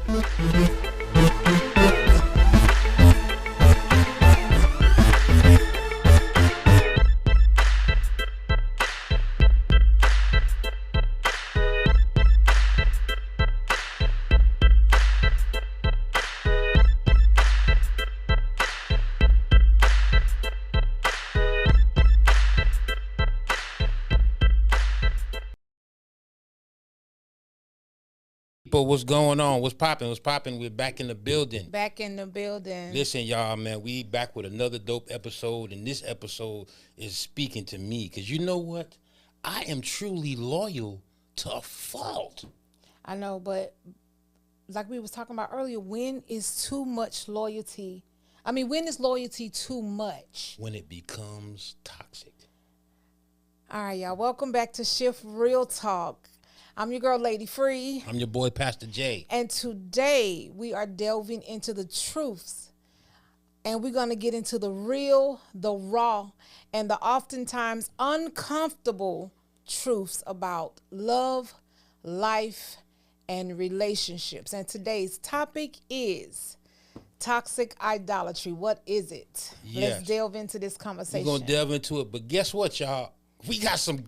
People, what's going on? What's popping? What's popping? We're back in the building. Back in the building. Listen, y'all, man, we back with another dope episode, and this episode is speaking to me because you know what? I am truly loyal to a fault. I know, but like we was talking about earlier, when is too much loyalty? I mean, when is loyalty too much? When it becomes toxic. All right, y'all. Welcome back to Shift Real Talk. I'm your girl, Lady Free. I'm your boy, Pastor J. And today we are delving into the truths. And we're going to get into the real, the raw, and the oftentimes uncomfortable truths about love, life, and relationships. And today's topic is toxic idolatry. What is it? Yes. Let's delve into this conversation. We're going to delve into it. But guess what, y'all? We got some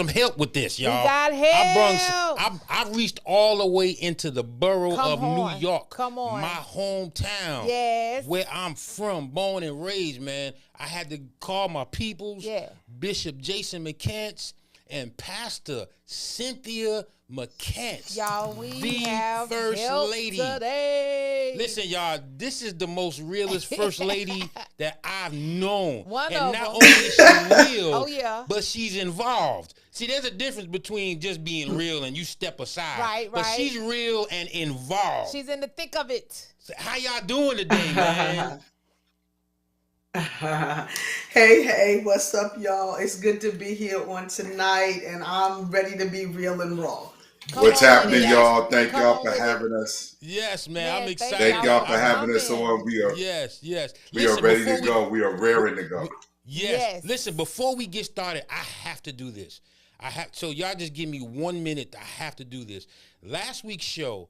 help with this, y'all. We got help. I reached all the way into the borough of New York. Come on. My hometown. Yes. Where I'm from, born and raised, man. I had to call my peoples, Bishop Jason McCants and Pastor Cynthia McCants. Y'all, we the have First help Lady. Today. Listen, y'all, this is the most realest First Lady that I've known. One and of not them. only is she real, but she's involved. See, there's a difference between just being real and you step aside. Right. But she's real and involved. She's in the thick of it. So how y'all doing today, man? Hey, what's up, y'all? It's good to be here on tonight, and I'm ready to be real and raw. What's happening, y'all? Thank y'all for having us. Yes, man. I'm excited. Thank y'all for having us on. We are We are ready to go. We are raring to go. Yes. Listen, before we get started, I have to do this. So y'all just give me 1 minute. I have to do this. Last week's show,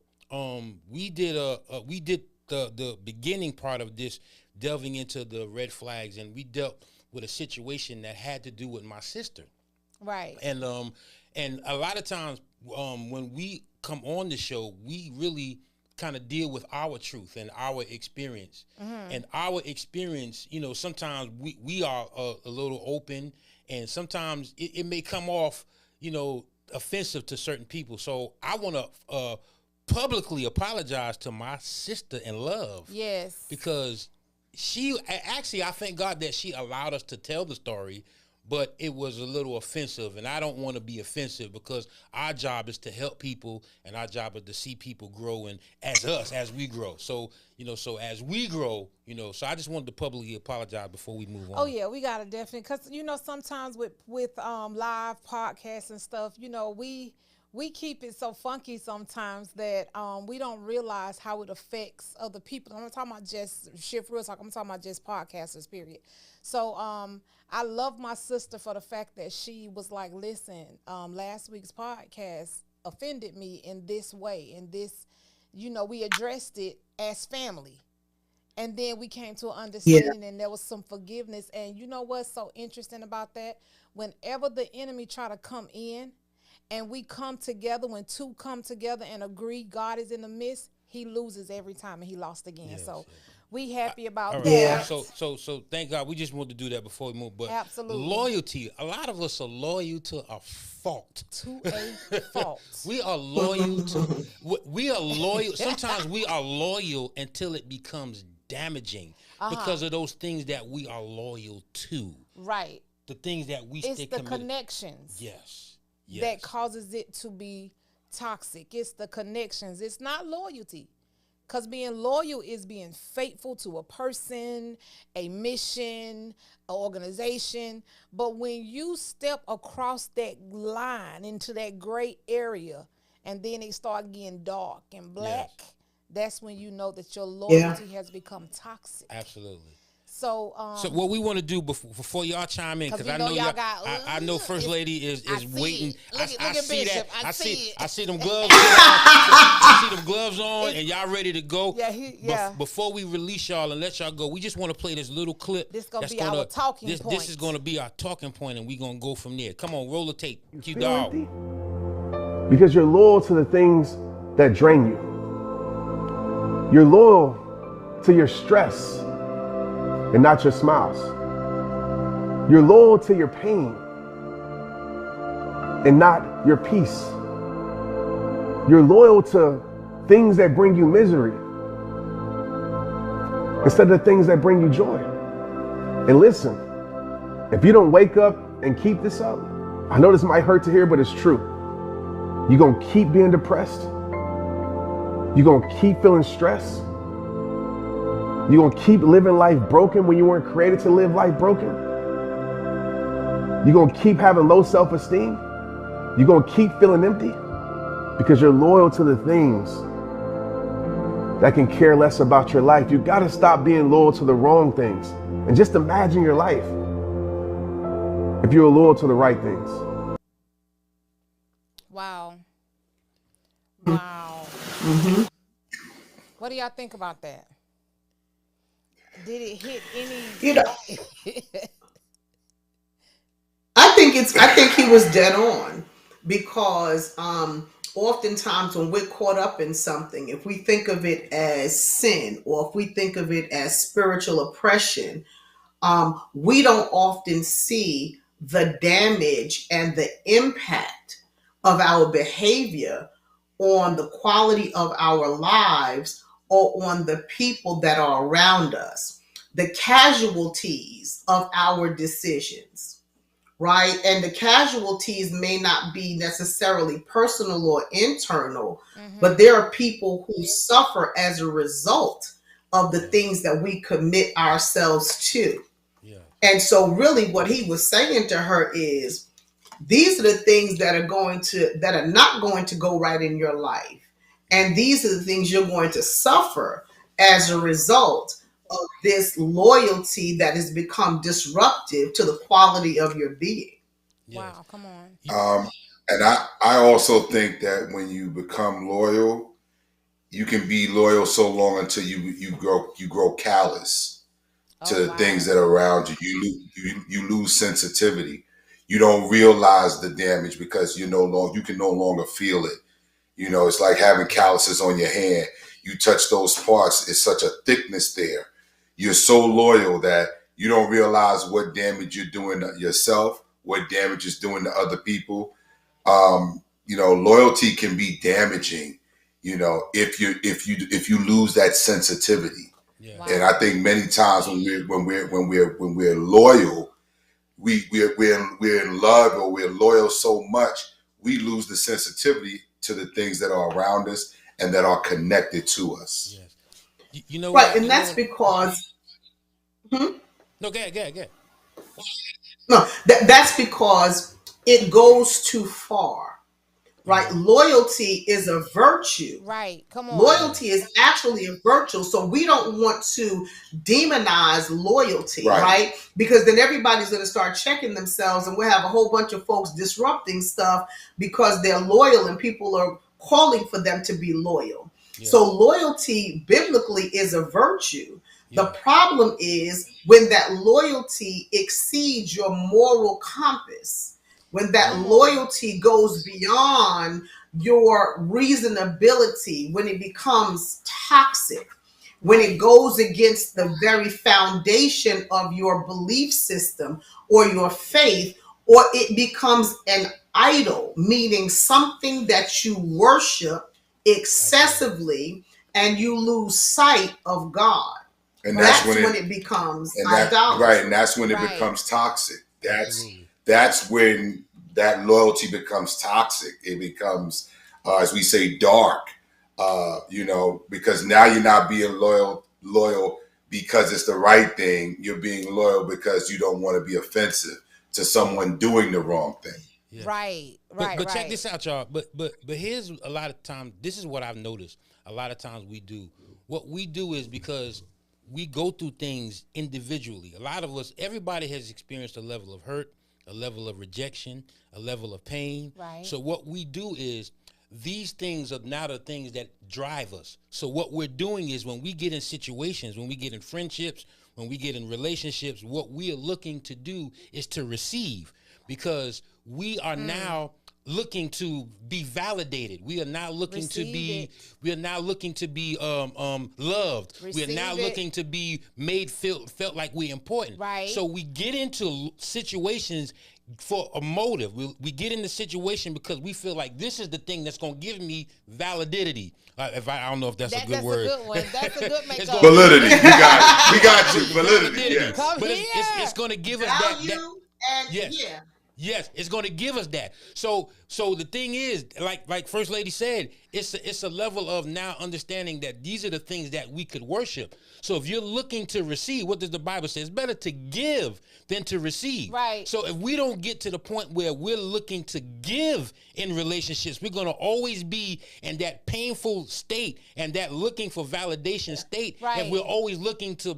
we did the beginning part of this, delving into the red flags, and we dealt with a situation that had to do with my sister. Right. And a lot of times when we come on the show, we really kind of deal with our truth and our experience. Mm-hmm. And our experience, sometimes we are a little open, and sometimes it may come off, offensive to certain people. So I want to publicly apologize to my sister in love. Yes. Because I thank God that she allowed us to tell the story, but it was a little offensive, and I don't want to be offensive because our job is to help people, and our job is to see people grow, and as we grow. So, so as we grow, so I just wanted to publicly apologize before we move on. Oh yeah, we gotta definitely, because sometimes with live podcasts and stuff, we keep it so funky sometimes that we don't realize how it affects other people. I'm not talking about just Shift Real Talk. I'm talking about just podcasters, period. So I love my sister for the fact that she was like, listen, last week's podcast offended me in this way. And this, we addressed it as family. And then we came to an understanding, and there was some forgiveness. And you know what's so interesting about that? Whenever the enemy try to come in, and we come together, when two come together and agree God is in the midst, he loses every time, and he lost again. Yes, so we happy about that. Yeah. So thank God. We just wanted to do that before we move. But absolutely, loyalty. A lot of us are loyal to a fault. To a fault. We are loyal to. We are loyal. Sometimes we are loyal until it becomes damaging because of those things that we are loyal to. Right. The things that we stay committed. It's the connections. Yes. That causes it to be toxic. It's the connections. It's not loyalty. Because being loyal is being faithful to a person, a mission, an organization. But when you step across that line into that gray area, and then it start getting dark and black, that's when you know that your loyalty has become toxic. Absolutely. So what we want to do before y'all chime in, because I know y'all got, I know First Lady is waiting. I see that. I see them gloves. I see them gloves on, and y'all ready to go. Yeah. Before we release y'all and let y'all go, we just want to play this little clip. This gonna be our talking point. This is gonna be our talking point, and we gonna go from there. Come on, roll the tape. Cue dog. Because you're loyal to the things that drain you. You're loyal to your stress and not your smiles. You're loyal to your pain and not your peace. You're loyal to things that bring you misery instead of things that bring you joy. And listen, if you don't wake up and keep this up, I know this might hurt to hear, but it's true. You're going to keep being depressed. You're going to keep feeling stressed. You're going to keep living life broken when you weren't created to live life broken. You're going to keep having low self-esteem. You're going to keep feeling empty because you're loyal to the things that can care less about your life. You got to stop being loyal to the wrong things and just imagine your life if you're loyal to the right things. Wow. What do y'all think about that? Did it hit any? I think he was dead on, because oftentimes when we're caught up in something, if we think of it as sin or if we think of it as spiritual oppression, we don't often see the damage and the impact of our behavior on the quality of our lives or on the people that are around us, the casualties of our decisions, right? And the casualties may not be necessarily personal or internal, but there are people who suffer as a result of the things that we commit ourselves to. Yeah. And so really what he was saying to her is, these are the things that are not going to go right in your life. And these are the things you're going to suffer as a result of this loyalty that has become disruptive to the quality of your being. Wow, come on. And I also think that when you become loyal, you can be loyal so long until you grow callous to the things that are around you. You lose sensitivity. You don't realize the damage because you can no longer feel it. You know, it's like having calluses on your hand. You touch those parts, it's such a thickness there. You're so loyal that you don't realize what damage you're doing to yourself, what damage is doing to other people. Loyalty can be damaging, if you lose that sensitivity. Yeah. Wow. And I think many times when we're loyal, we're in love or we're loyal so much, we lose the sensitivity to the things that are around us and that are connected to us. Yes. You know, right, and that's because. No, go ahead. No, that's because it goes too far. Right, loyalty is a virtue. Right, come on. Loyalty is actually a virtue, so we don't want to demonize loyalty, right? Because then everybody's going to start checking themselves, and we'll have a whole bunch of folks disrupting stuff because they're loyal, and people are calling for them to be loyal. Yeah. So loyalty, biblically, is a virtue. Yeah. The problem is when that loyalty exceeds your moral compass. When that loyalty goes beyond your reasonability, when it becomes toxic, when it goes against the very foundation of your belief system or your faith, or it becomes an idol, meaning something that you worship excessively and you lose sight of God. And that's when it becomes idolatry. Right, and that's when it becomes toxic. That's when that loyalty becomes toxic. It becomes, as we say, dark, because now you're not being loyal because it's the right thing. You're being loyal because you don't want to be offensive to someone doing the wrong thing. Yeah. Right. But check this out, y'all. But here's a lot of times, this is what I've noticed. A lot of times we do. What we do is because we go through things individually. A lot of us, everybody has experienced a level of hurt, a level of rejection, a level of pain. Right. So what we do is, these things are now the things that drive us. So what we're doing is, when we get in situations, when we get in friendships, when we get in relationships, what we are looking to do is to receive, because we are now looking to be validated. We are now looking to be loved. We are now looking to be made felt like we're important. Right. So we get into situations for a motive. We get in the situation because we feel like this is the thing that's going to give me validity. If I don't know if that's a good word. That's a good one. That's a good makeup. Validity. You got it. We got you. Validity. Yes. But it's going to give us that. And yes. yeah. Yes, it's going to give us that. So the thing is, like First Lady said, it's a level of now understanding that these are the things that we could worship. So if you're looking to receive, what does the Bible say? It's better to give than to receive. Right. So if we don't get to the point where we're looking to give in relationships, we're going to always be in that painful state and that looking for validation state. Right. And we're always looking to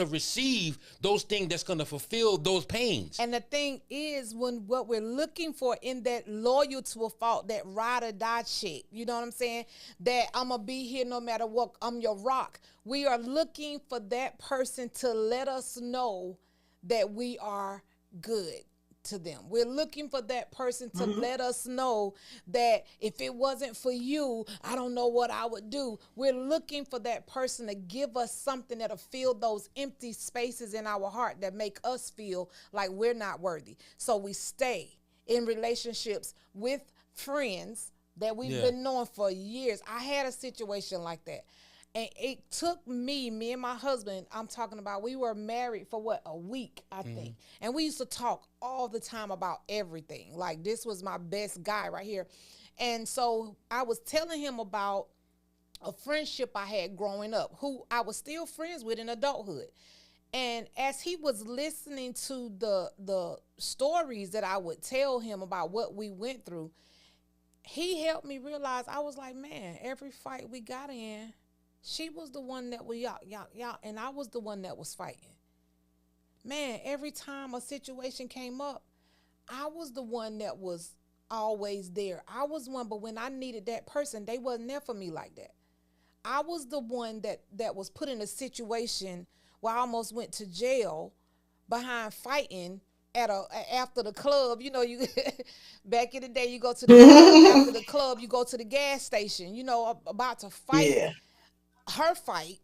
receive those things that's going to fulfill those pains. And the thing is, when what we're looking for in that loyal to a fault, that ride or die chick, you know what I'm saying? That I'm going to be here no matter what, I'm your rock. We are looking for that person to let us know that we are good to them. We're looking for that person to let us know that if it wasn't for you, I don't know what I would do. We're looking for that person to give us something that'll fill those empty spaces in our heart that make us feel like we're not worthy. So we stay in relationships with friends that we've been knowing for years. I had a situation like that. And it took me and my husband, I'm talking about, we were married for a week, I think. And we used to talk all the time about everything. Like, this was my best guy right here. And so I was telling him about a friendship I had growing up, who I was still friends with in adulthood. And as he was listening to the stories that I would tell him about what we went through, he helped me realize, I was like, man, every fight we got in, she was the one that was y'all, and I was the one that was fighting. Man, every time a situation came up, I was the one that was always there. I was one, but when I needed that person, they wasn't there for me like that. I was the one that was put in a situation where I almost went to jail behind fighting after the club. You know, you back in the day, you go to the club, after the club, you go to the gas station, you know, about to fight her fight.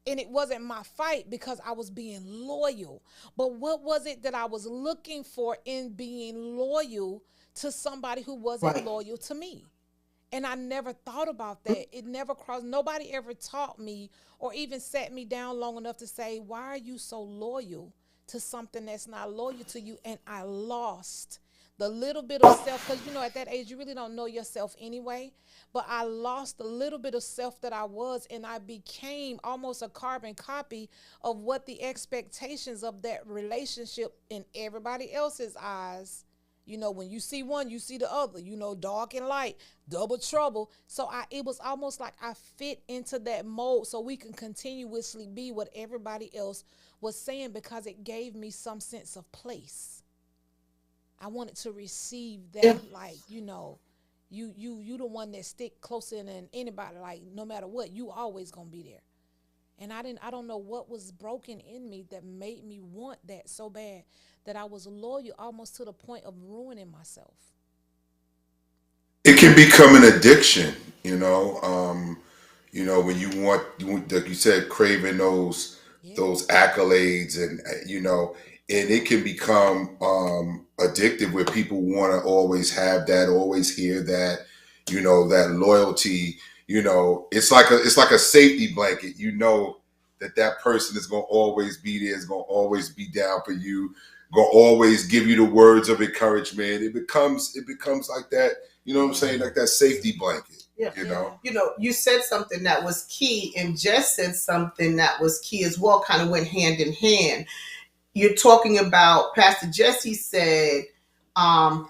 And it wasn't my fight because I was being loyal. But what was it that I was looking for in being loyal to somebody who wasn't loyal to me? And I never thought about that. It never crossed. Nobody ever taught me or even sat me down long enough to say, why are you so loyal to something that's not loyal to you? And I lost the little bit of self, because, you know, at that age, you really don't know yourself anyway. But I lost the little bit of self that I was, and I became almost a carbon copy of what the expectations of that relationship in everybody else's eyes. You know, when you see one, you see the other, you know, dark and light, double trouble. So it was almost like I fit into that mold so we can continuously be what everybody else was saying, because it gave me some sense of place. I wanted to receive that, like, you know, you the one that stick closer than anybody. Like, no matter what, you always gonna be there. And I don't know what was broken in me that made me want that so bad that I was loyal almost to the point of ruining myself. It can become an addiction, you know. When you want, like you said, craving those accolades, and you know, and it can become addictive, where people want to always have that, always hear that, you know, that loyalty. You know, it's like a safety blanket. You know that person is gonna always be there, is gonna always be down for you, gonna always give you the words of encouragement. It becomes like that. You know what I'm saying? Like that safety blanket. Yeah. You know. You know, you said something that was key, and Jess said something that was key as well. Kind of went hand in hand. You're talking about, Pastor Jesse said,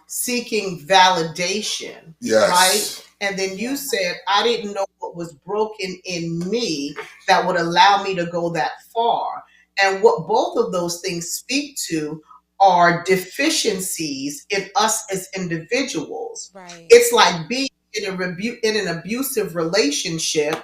seeking validation, yes. right? And then you said, I didn't know what was broken in me that would allow me to go that far. And what both of those things speak to are deficiencies in us as individuals. Right. It's like being in an abusive relationship,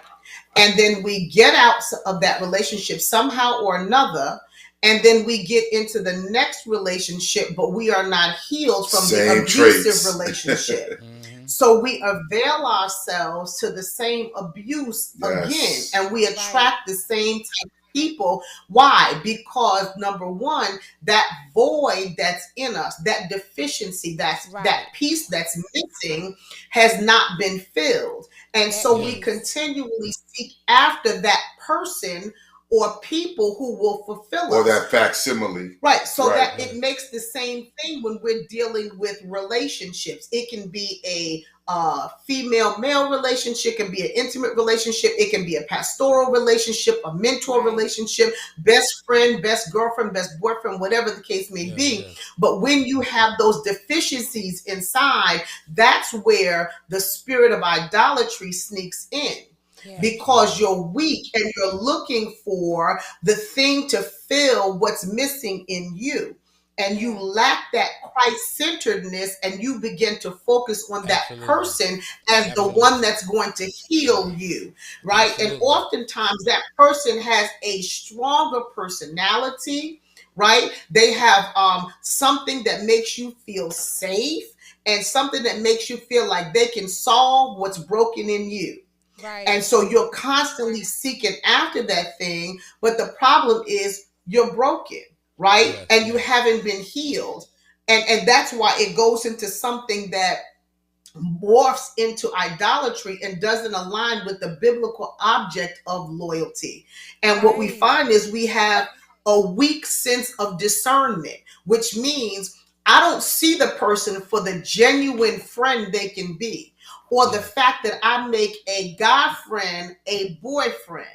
and then we get out of that relationship somehow or another, and then we get into the next relationship, but we are not healed from the abusive relationship. So we avail ourselves to the same abuse again, and we attract the same type of people. Why? Because number one, that void that's in us, that deficiency, that piece that's missing, has not been filled. And so we continually seek after that person or people who will fulfill us. Or that facsimile. Right. So that it makes the same thing when we're dealing with relationships. It can be a female-male relationship, it can be an intimate relationship, it can be a pastoral relationship, a mentor relationship, best friend, best girlfriend, best boyfriend, whatever the case may be. But when you have those deficiencies inside, that's where the spirit of idolatry sneaks in. Because you're weak and you're looking for the thing to fill what's missing in you. And you lack that Christ-centeredness, and you begin to focus on that person as the one that's going to heal you, right? And oftentimes that person has a stronger personality, right? They have something that makes you feel safe and something that makes you feel like they can solve what's broken in you. Right. And so you're constantly seeking after that thing, but the problem is you're broken, right? And you haven't been healed. And that's why it goes into something that morphs into idolatry and doesn't align with the biblical object of loyalty. And what we find is we have a weak sense of discernment, which means I don't see the person for the genuine friend they can be, or the fact that I make a guy friend a boyfriend,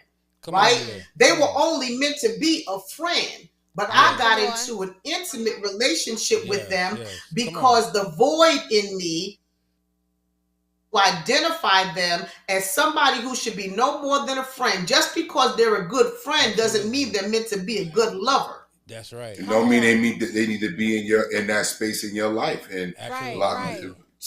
right? They were only meant to be a friend, but I got into an intimate relationship with them because the void in me identify them as somebody who should be no more than a friend. Just because they're a good friend doesn't mean they're meant to be a good lover. That's right. It don't mean they need to be in that space in your life. And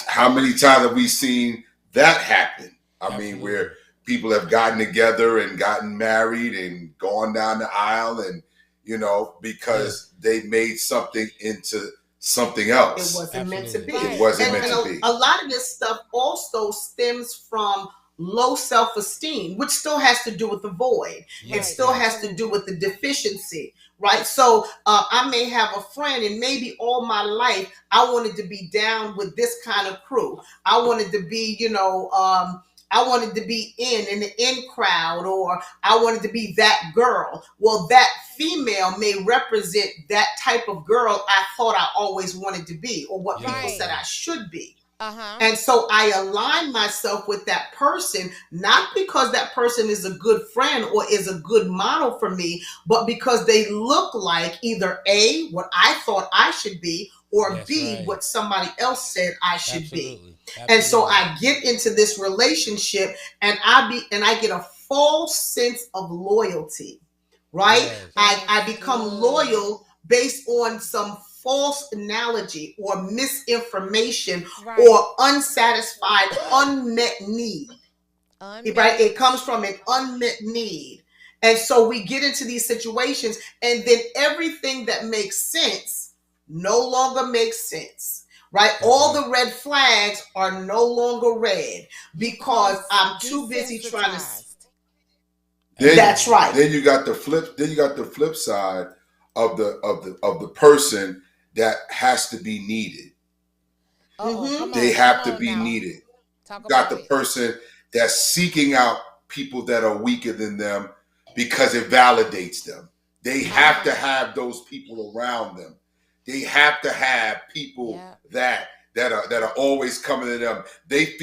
how many times have we seen that happen? I mean, where people have gotten together and gotten married and gone down the aisle, and because they made something into something else. It wasn't meant to be. It wasn't meant to be. A lot of this stuff also stems from low self-esteem, which still has to do with the void. It still has to do with the deficiency, right? So I may have a friend, and maybe all my life I wanted to be down with this kind of crew. I wanted to be, I wanted to be in the in crowd, or I wanted to be that girl. Well, that female may represent that type of girl I thought I always wanted to be, or what people said I should be. And so I align myself with that person, not because that person is a good friend or is a good model for me, but because they look like either A, what I thought I should be, or B, what somebody else said I should be. And so I get into this relationship, and I get a false sense of loyalty, right? I become loyal based on some false analogy or misinformation or unsatisfied, unmet need. Right? It comes from an unmet need. And so we get into these situations, and then everything that makes sense no longer makes sense. Right? All the red flags are no longer red because I'm too busy trying to. That's right. Then you got the flip side of the person that has to be needed. They have to be needed. You got the person that's seeking out people that are weaker than them because it validates them. They have to have those people around them. They have to have people that are always coming to them. They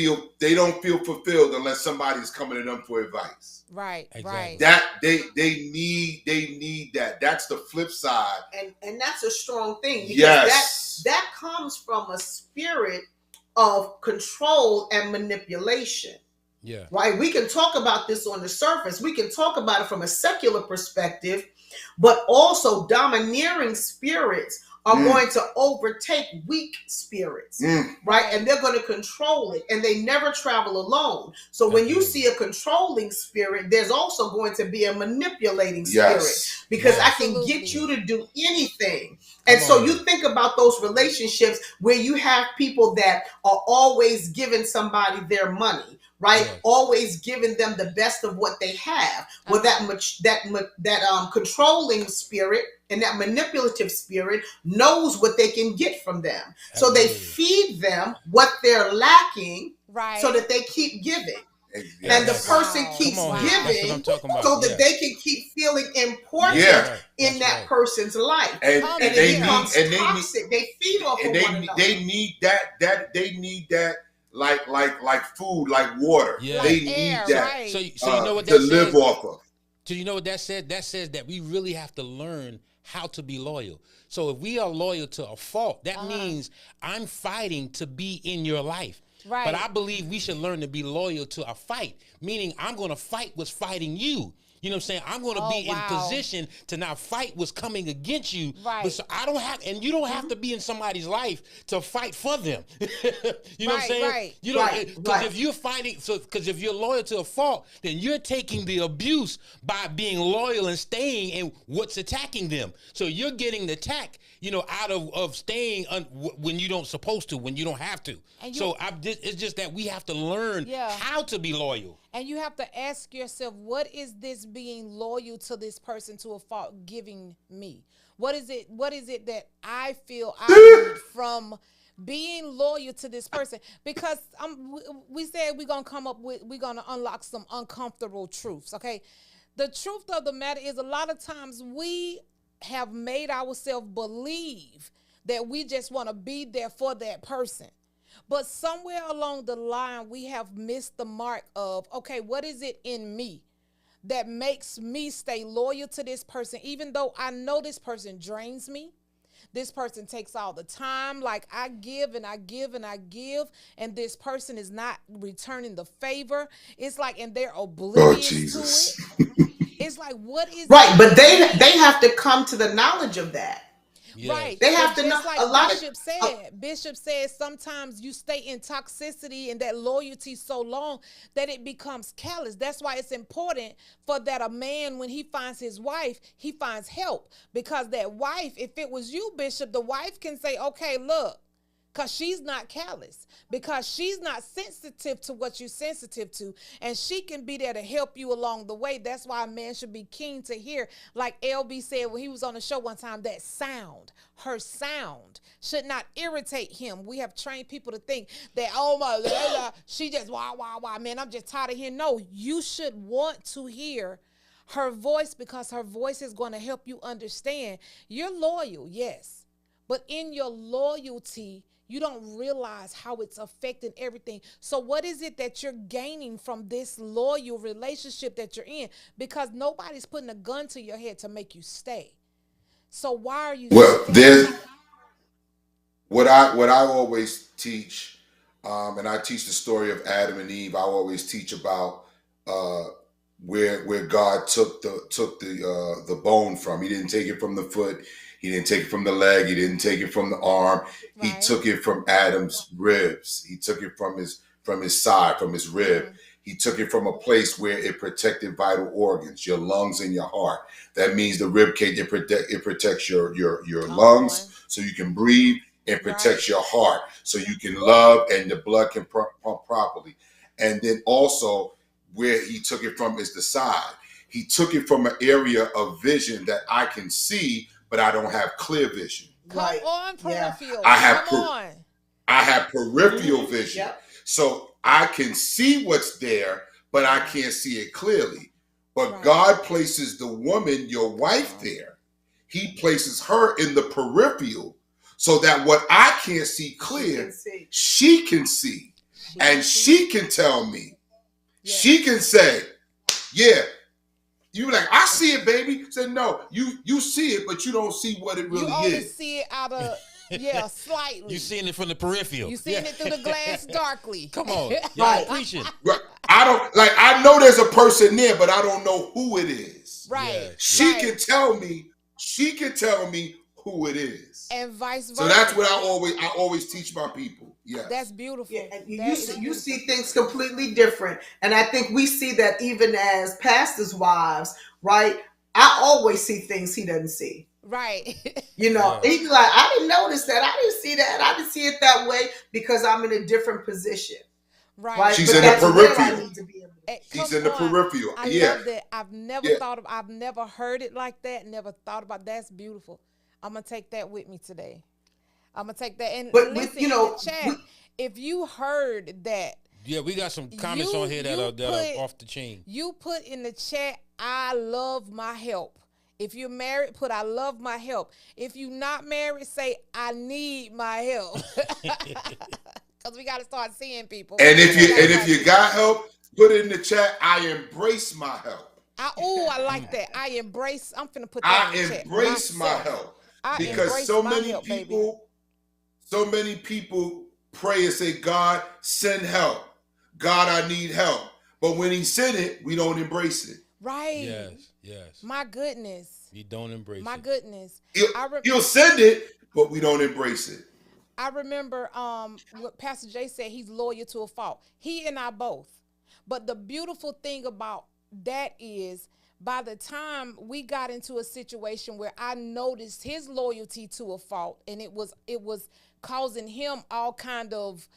don't feel fulfilled unless somebody's coming to them for advice. Right, exactly. That they need that. That's the flip side. And that's a strong thing, because that comes from a spirit of control and manipulation. Yeah. Right? We can talk about this on the surface. We can talk about it from a secular perspective, but also domineering spirits are going to overtake weak spirits, right? And they're going to control it, and they never travel alone. So when you see a controlling spirit, there's also going to be a manipulating spirit, because I can get you to do anything. And so you think about those relationships where you have people that are always giving somebody their money, right? Yeah. Always giving them the best of what they have. Well, that controlling spirit and that manipulative spirit knows what they can get from them. So they feed them what they're lacking, so that they keep giving. And the person keeps giving so that they can keep feeling important in that person's life. And it becomes toxic. They feed off of one another. They need that. They need that. Like food, like water. Yeah. They need that. Right. So you know what that to live off of. So you know what that said? That says that we really have to learn how to be loyal. So if we are loyal to a fault, that means I'm fighting to be in your life. Right. But I believe we should learn to be loyal to a fight, meaning I'm going to fight what's fighting you. You know what I'm saying? I'm going to be in position to not fight what's coming against you. Right. But so I don't have, and you don't have to be in somebody's life to fight for them. You know what I'm saying? Right. You know, because if you're fighting, because if you're loyal to a fault, then you're taking the abuse by being loyal and staying in what's attacking them. So you're getting the attack, you know, out of staying when you don't supposed to, when you don't have to. So it's just that we have to learn how to be loyal. And you have to ask yourself, what is this being loyal to this person to a fault giving me? What is it that I feel I need from being loyal to this person? Because we said we're going to unlock some uncomfortable truths, okay? The truth of the matter is, a lot of times we have made ourselves believe that we just want to be there for that person. But somewhere along the line, we have missed the mark of, okay, what is it in me that makes me stay loyal to this person, even though I know this person drains me? This person takes all the time. Like, I give and I give and I give, and this person is not returning the favor. It's like, and they're oblivious to it. It's like, what is right? But they have to come to the knowledge of that. Yeah. Right. They have to know. Like a lot Bishop said sometimes you stay in toxicity and that loyalty so long that it becomes callous. That's why it's important for that a man, when he finds his wife, he finds help. Because that wife, if it was you, Bishop, the wife can say, okay, look, because she's not callous, because she's not sensitive to what you're sensitive to, and she can be there to help you along the way. That's why a man should be keen to hear, like LB said when he was on the show one time, that sound, her sound should not irritate him. We have trained people to think that, oh my, she just wah, man, I'm just tired of hearing. No, you should want to hear her voice, because her voice is going to help you understand. You're loyal, yes, but in your loyalty, you don't realize how it's affecting everything. So what is it that you're gaining from this loyal relationship that you're in? Because nobody's putting a gun to your head to make you stay. So why are you there's what I always teach, and I teach the story of Adam and Eve. I always teach about where God took the bone from. He didn't take it from the foot. He didn't take it from the leg. He didn't take it from the arm. Right. He took it from Adam's ribs. He took it from his side, from his rib. Mm-hmm. He took it from a place where it protected vital organs, your lungs and your heart. That means the rib cage, it protects your lungs so you can breathe. It protects your heart so you can love and the blood can pump properly. And then also where he took it from is the side. He took it from an area of vision that I can see, but I don't have clear vision. Come on, peripheral. I have peripheral vision. Yep. So I can see what's there, but I can't see it clearly. But God places the woman, your wife, there. He places her in the peripheral so that what I can't see clear, she can see. And she can tell me. Yeah. She can say, yeah. You be like, I see it, baby. Say, no, you see it, but you don't see what it really is. You only see it out of Yeah, slightly. You seeing it from the peripheral. You seeing it through the glass darkly. Come on. Y'all preaching. Right. I know there's a person there, but I don't know who it is. Right. Yeah. She can tell me who it is. And vice versa. So that's what I always teach my people. Yeah. That's beautiful. Yeah, and you see things completely different. And I think we see that even as pastors' wives, right? I always see things he doesn't see. Right. You know, he's like, I didn't notice that. I didn't see that. I didn't see it that way because I'm in a different position. Right. She's in the peripheral. He's in the peripheral. I love that. I've never heard it like that. Never thought about that's beautiful. I'm gonna take that with me today. I'm gonna take that and but listen, you know, in the chat, if you heard that. Yeah, we got some comments on here that are off the chain. You put in the chat, I love my help. If you're married, put I love my help. If you're not married, say I need my help. Because we got to start seeing people. And if you got help, put it in the chat. I embrace my help. I like that. I'm finna put that in the chat. I embrace my help. Because so many people pray and say, God, send help. God, I need help. But when he sent it, we don't embrace it. Right. Yes. My goodness. You don't embrace it. My goodness. He'll send it, but we don't embrace it. I remember what Pastor Jay said, he's loyal to a fault. He and I both. But the beautiful thing about that is by the time we got into a situation where I noticed his loyalty to a fault and it was causing him all kind of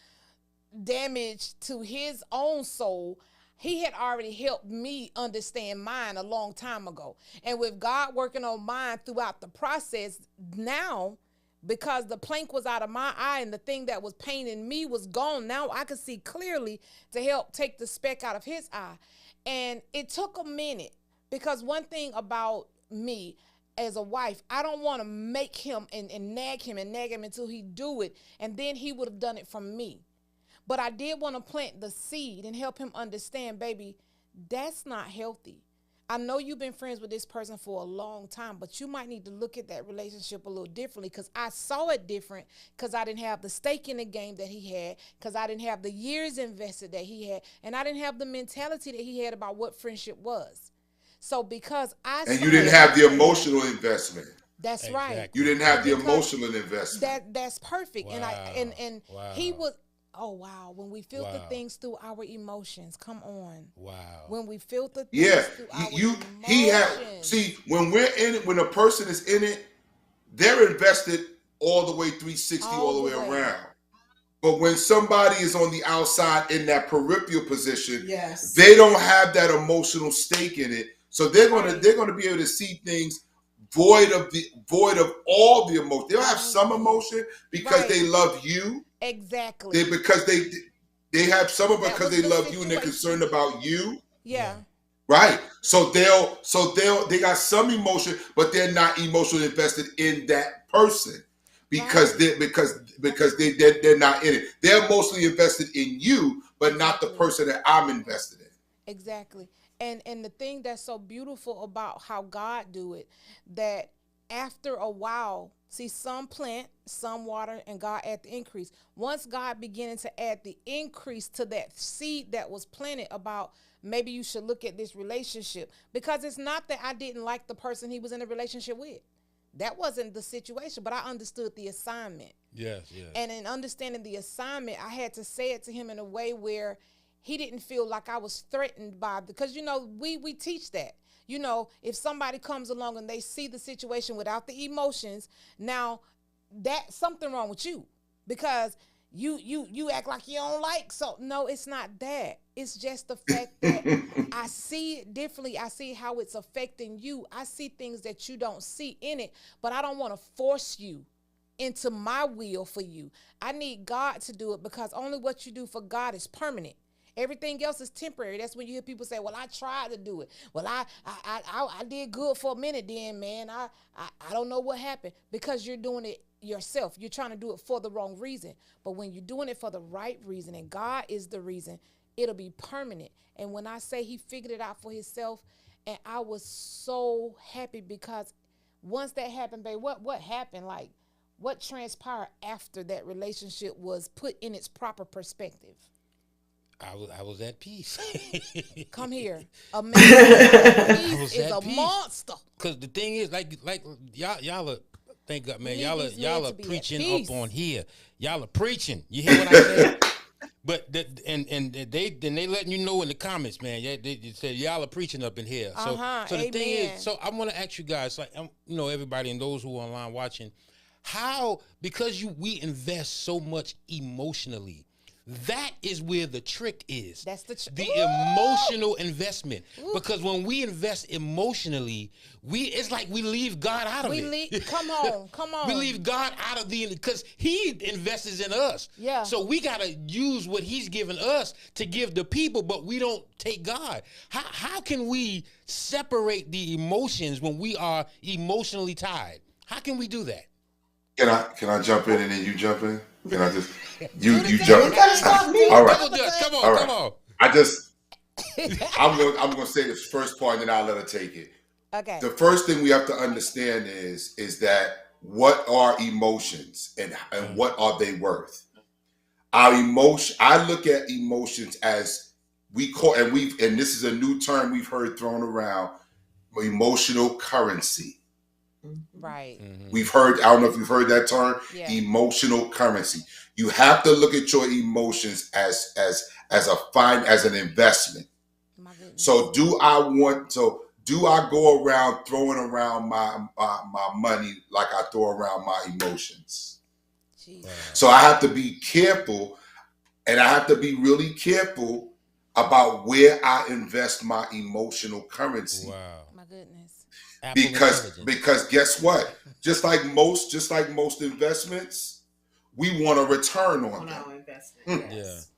damage to his own soul, he had already helped me understand mine a long time ago. And with God working on mine throughout the process, now, because the plank was out of my eye and the thing that was paining me was gone, now I could see clearly to help take the speck out of his eye. And it took a minute, because one thing about me as a wife, I don't want to make him and nag him until he do it, and then he would have done it from me. But I did want to plant the seed and help him understand, baby, that's not healthy. I know you've been friends with this person for a long time, but you might need to look at that relationship a little differently, because I saw it different because I didn't have the stake in the game that he had, because I didn't have the years invested that he had, and I didn't have the mentality that he had about what friendship was. So because and you didn't have the emotional investment. That's exactly right. You didn't have the emotional investment. That's perfect. Wow. And he was. Oh, wow. When we filter things through our emotions. Come on. Wow. When we filter things through our emotions. See, when we're in it, when a person is in it, they're invested all the way 360, all the way around. But when somebody is on the outside in that peripheral position, they don't have that emotional stake in it. So they're gonna be able to see things void of all the emotion. They'll have some emotion because they love you. Exactly. Because they have some of it because they love you and they're concerned about you. Yeah. Right. So they got some emotion, but they're not emotionally invested in that person because they're not in it. They're mostly invested in you, but not the person that I'm invested in. Exactly. And the thing that's so beautiful about how God do it, that after a while, see, some plant, some water, and God add the increase. Once God beginning to add the increase to that seed that was planted about maybe you should look at this relationship, because it's not that I didn't like the person he was in a relationship with. That wasn't the situation, but I understood the assignment. Yes. And in understanding the assignment, I had to say it to him in a way where he didn't feel like I was threatened by, because, we teach that. If somebody comes along and they see the situation without the emotions, now that's something wrong with you, because you act like you don't like. So no, it's not that. It's just the fact that I see it differently. I see how it's affecting you. I see things that you don't see in it, but I don't want to force you into my will for you. I need God to do it, because only what you do for God is permanent. Everything else is temporary. That's when you hear people say, well, I tried to do it. Well, I did good for a minute then, man. I don't know what happened, because you're doing it yourself. You're trying to do it for the wrong reason. But when you're doing it for the right reason, and God is the reason, it'll be permanent. And when I say he figured it out for himself, and I was so happy, because once that happened, babe, what happened? Like, what transpired after that relationship was put in its proper perspective? I was at peace. Come here. A man at peace is a peace. monster. Cause the thing is, like y'all are, thank God, man, We need y'all these men are to be at preaching peace. up on here. Y'all are preaching. You hear what I say? But they letting you know in the comments, man. Yeah, they said y'all are preaching up in here. So the thing is, so I want to ask you guys, like, everybody and those who are online watching, how, because we invest so much emotionally. That is where the trick is. That's the emotional investment. Ooh. Because when we invest emotionally, it's like we leave God out of it. Come on. We leave God out of because He invests in us. Yeah. So we gotta use what He's given us to give the people, but we don't take God. How can we separate the emotions when we are emotionally tied? How can we do that? Can I jump in and then you jump in? Can I just you jump? You gotta stop me. All right. Come All right. Come on. I'm gonna say this first part and then I'll let her take it. Okay. The first thing we have to understand is that what are emotions and what are they worth? Our emotion. I look at emotions as we call, and this is a new term we've heard thrown around, emotional currency. Right. Mm-hmm. We've heard, I don't know if you've heard that term, emotional currency. You have to look at your emotions as an investment. So do I go around throwing around my money like I throw around my emotions? Jeez. So I have to be careful, and I have to be really careful about where I invest my emotional currency. Wow. My goodness. Because guess what? Just like most investments, we want a return on them. Our investment. Yes.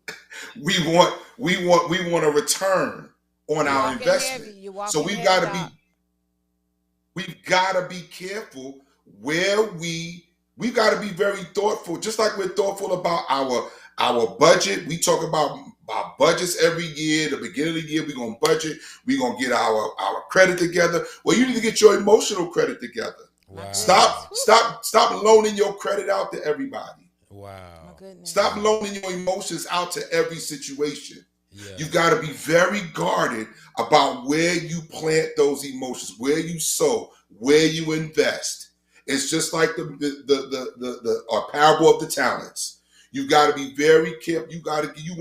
Yeah. We want a return on our investment. So we've got to be careful where we've got to be very thoughtful, just like we're thoughtful about our budget. We talk about our budgets every year. The beginning of the year, we're going to budget. We're going to get our credit together. Well, you need to get your emotional credit together. Wow. Stop loaning your credit out to everybody. Wow. Stop loaning your emotions out to every situation. Yeah. You've got to be very guarded about where you plant those emotions, where you sow, where you invest. It's just like the parable of the talents. You got to be very careful. You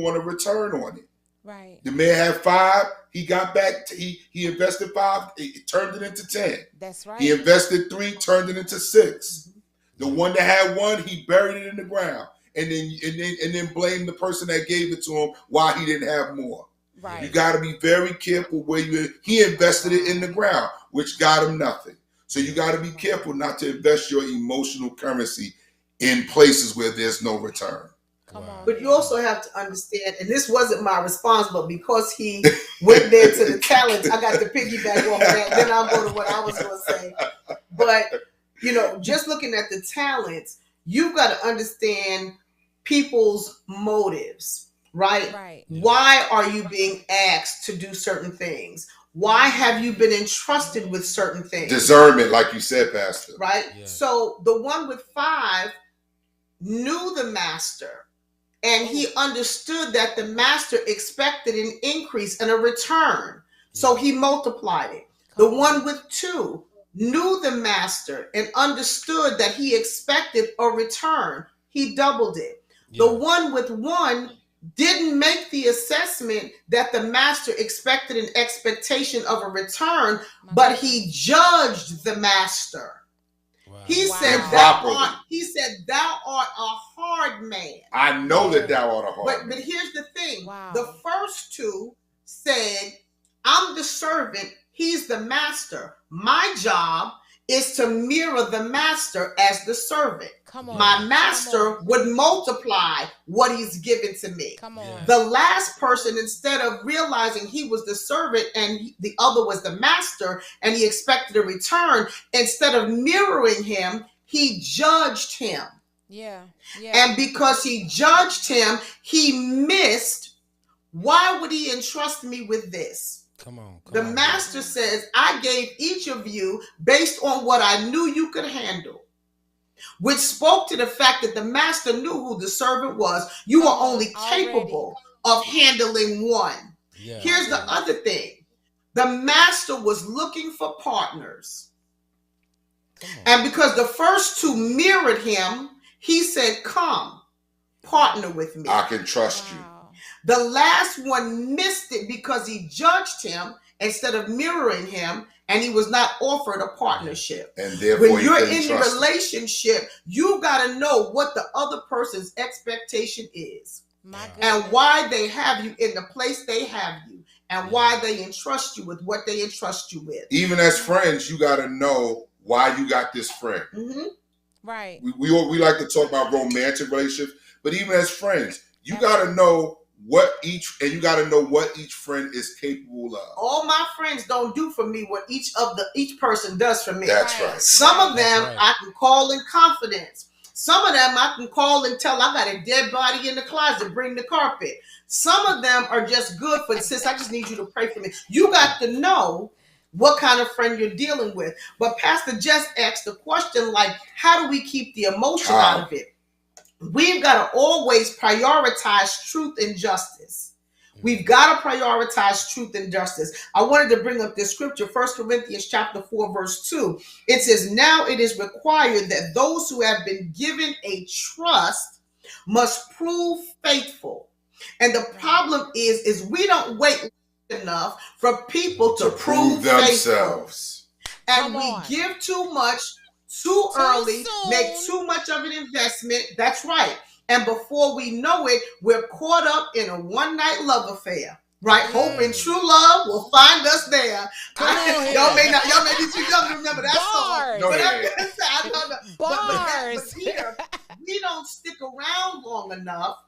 want a return on it. Right. The man had 5. He got back. He invested 5. He turned it into 10. That's right. He invested 3, turned it into 6. Mm-hmm. The one that had 1, he buried it in the ground, and then blamed the person that gave it to him why he didn't have more. Right. You got to be very careful where he invested it in the ground, which got him nothing. So you got to be careful not to invest your emotional currency in places where there's no return. Come on. But you also have to understand, and this wasn't my response, but because he went there to the talents, I got to piggyback off that. Then I'll go to what I was going to say. But, just looking at the talents, you've got to understand people's motives, right? Right. Why are you being asked to do certain things? Why have you been entrusted with certain things? Discernment, like you said, Pastor. Right? Yeah. So the one with 5 knew the master, and he understood that the master expected an increase and a return. So he multiplied it. The one with 2 knew the master and understood that he expected a return. He doubled it. Yeah. The one with 1 didn't make the assessment that the master expected an expectation of a return, but he judged the master. Wow. He said, thou art a hard man. I know that thou art a hard man. But here's the thing. Wow. The first 2 said, I'm the servant, he's the master. My job is to mirror the master as the servant. My master would multiply what he's given to me. The last person, instead of realizing he was the servant and the other was the master and he expected a return, instead of mirroring him, he judged him. Yeah. And because he judged him, he missed. Why would he entrust me with this? The master says, I gave each of you based on what I knew you could handle. which spoke to the fact that the master knew who the servant was. You are only capable of handling one. Yeah. Here's the other thing. The master was looking for partners. And because the first two mirrored him, he said, come, partner with me. I can trust you. The last one missed it because he judged him instead of mirroring him, and he was not offered a partnership. And therefore, when you're in the relationship, you got to know what the other person's expectation is and why they have you in the place they have you and why they entrust you with what they entrust you with. Even as friends, you got to know why you got this friend. Mm-hmm. Right. We like to talk about romantic relationships, but even as friends, you got to know what each friend is capable of. All my friends don't do for me what each person does for me. That's right. Some of them I can call in confidence. Some of them I can call and tell I got a dead body in the closet, bring the carpet. Some of them are just good for, sis, I just need you to pray for me. You got to know what kind of friend you're dealing with. But Pastor Jess asked the question, like, how do we keep the emotion out of it? We've got to always prioritize truth and justice. We've got to prioritize truth and justice. I wanted to bring up this scripture, 1 Corinthians chapter 4, verse 2. It says, now it is required that those who have been given a trust must prove faithful. And the problem is we don't wait enough for people to prove themselves. And we give too much, too early, make too much of an investment. That's right. And before we know it, we're caught up in a one-night love affair. Right? Hoping true love will find us there. Y'all may be too young to remember that song. No, but here, we don't stick around long enough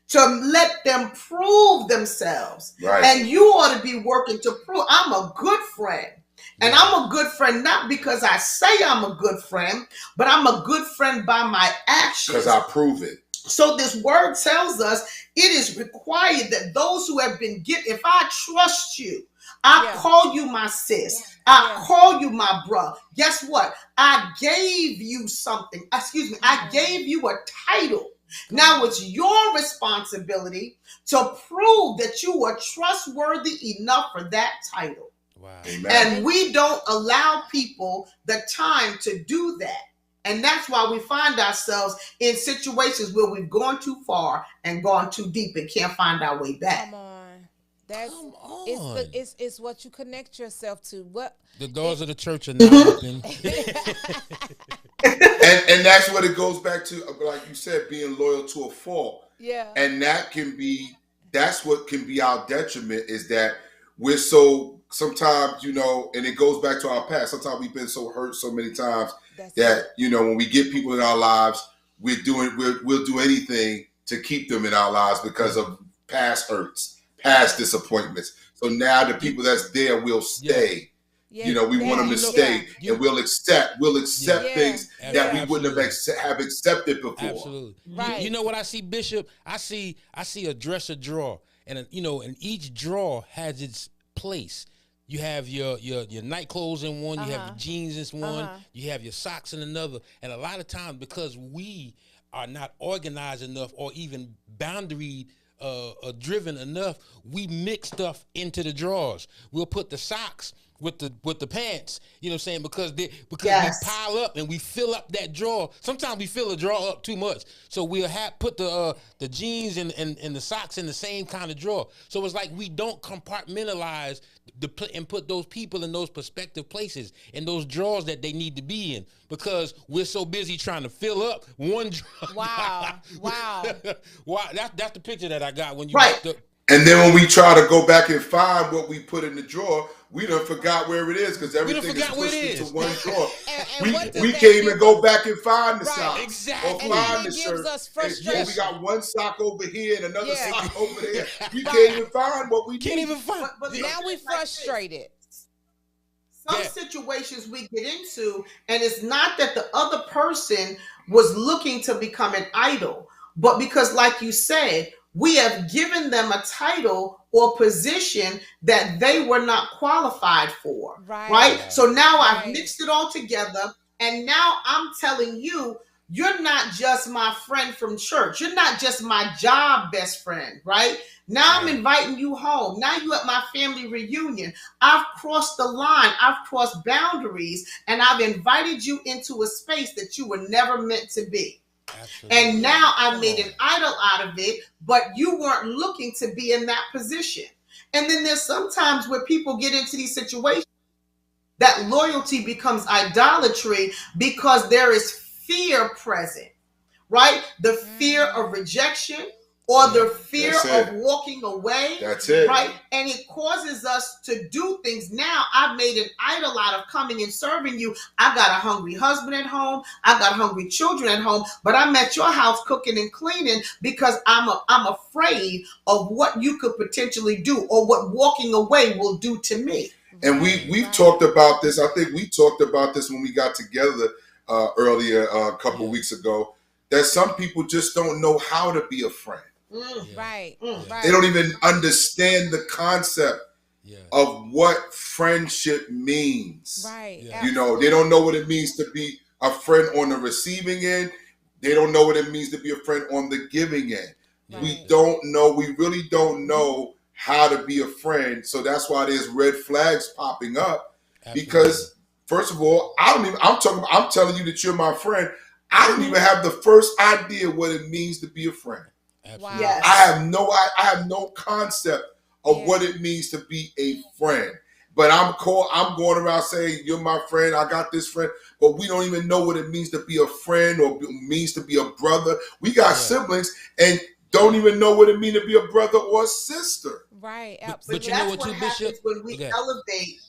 to let them prove themselves. Right. And you ought to be working to prove I'm a good friend. And I'm a good friend not because I say I'm a good friend, but I'm a good friend by my actions. Because I prove it. So this word tells us it is required that those who have been given, if I trust you, I call you my sis, I call you my bro. Guess what? I gave you something. I gave you a title. Now it's your responsibility to prove that you are trustworthy enough for that title. Wow. Amen. And we don't allow people the time to do that. And that's why we find ourselves in situations where we've gone too far and gone too deep and can't find our way back. Come on. It's what you connect yourself to. What the doors of the church are not open. and that's what it goes back to, like you said, being loyal to a fault. Yeah. And that's what can be our detriment, is that we're so sometimes, and it goes back to our past. Sometimes we've been so hurt so many times that when we get people in our lives, we'll do anything to keep them in our lives because of past hurts, past disappointments. So now the people that's there will stay. We want them to stay, and we'll accept things that we wouldn't have accepted before. Absolutely. Right. You know what I see, Bishop? I see a dresser drawer, and and each drawer has its place. You have your night clothes in one, you have your jeans in one, you have your socks in another. And a lot of times, because we are not organized enough or even boundary driven enough, we mix stuff into the drawers. We'll put the socks with the pants, you know what I'm saying? Because we pile up and we fill up that drawer. Sometimes we fill a drawer up too much. So we'll put the jeans and the socks in the same kind of drawer. So it's like we don't compartmentalize and put those people in those perspective places, in those drawers that they need to be in, because we're so busy trying to fill up one drawer. Wow. Wow. That's the picture that I got when you And then when we try to go back and find what we put in the drawer, we done forgot where it is, because everything is pushed into one drawer. We can't even go back and find the sock. Exactly. Or find the shirt. We got one sock over here and another sock over there. We can't even find what we need. Can't even find. But now we're frustrated. Some situations we get into, and it's not that the other person was looking to become an idol, but because, like you said, we have given them a title or position that they were not qualified for. Right? So now I've mixed it all together, and now I'm telling you, you're not just my friend from church. You're not just my job best friend, right? Now I'm inviting you home. Now you at my family reunion. I've crossed the line. I've crossed boundaries, and I've invited you into a space that you were never meant to be. Absolutely. And now I've made an idol out of it, but you weren't looking to be in that position. And then there's sometimes where people get into these situations that loyalty becomes idolatry because there is fear present, right? The fear of rejection or the fear of walking away. That's it. Right? And it causes us to do things. Now I've made an idol out of coming and serving you. I got a hungry husband at home. I got hungry children at home, but I'm at your house cooking and cleaning because I'm afraid of what you could potentially do or what walking away will do to me. And we've talked about this. I think we talked about this when we got together earlier a couple weeks ago, that some people just don't know how to be a friend. Right. They don't even understand the concept of what friendship means. Right. You know, they don't know what it means to be a friend on the receiving end. They don't know what it means to be a friend on the giving end. Right. We don't know. We really don't know how to be a friend. So that's why there's red flags popping up. Absolutely. Because first of all, I'm telling you that you're my friend. I don't even have the first idea what it means to be a friend. Wow. Yes. I have no concept of what it means to be a friend. But I'm going around saying you're my friend. I got this friend, but we don't even know what it means to be a friend or means to be a brother. We got siblings and don't even know what it means to be a brother or a sister. Right, absolutely. But you know what, too, Bishop? When we elevate.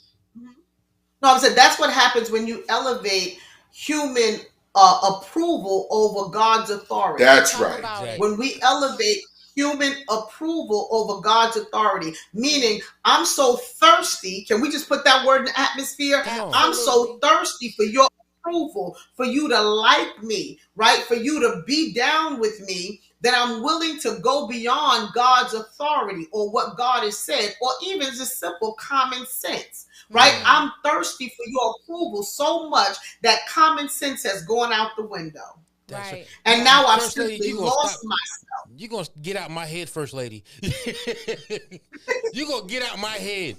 No, I'm saying that's what happens when you elevate human approval over God's authority. That's right. Exactly. When we elevate human approval over God's authority, meaning I'm so thirsty. Can we just put that word in the atmosphere? I'm so thirsty for your approval, for you to like me, right? For you to be down with me, that I'm willing to go beyond God's authority or what God has said, or even just simple common sense. Right? I'm thirsty for your approval so much that common sense has gone out the window. Right. And now I've simply lost myself. You're going to get out my head, First Lady. You're going to get out my head.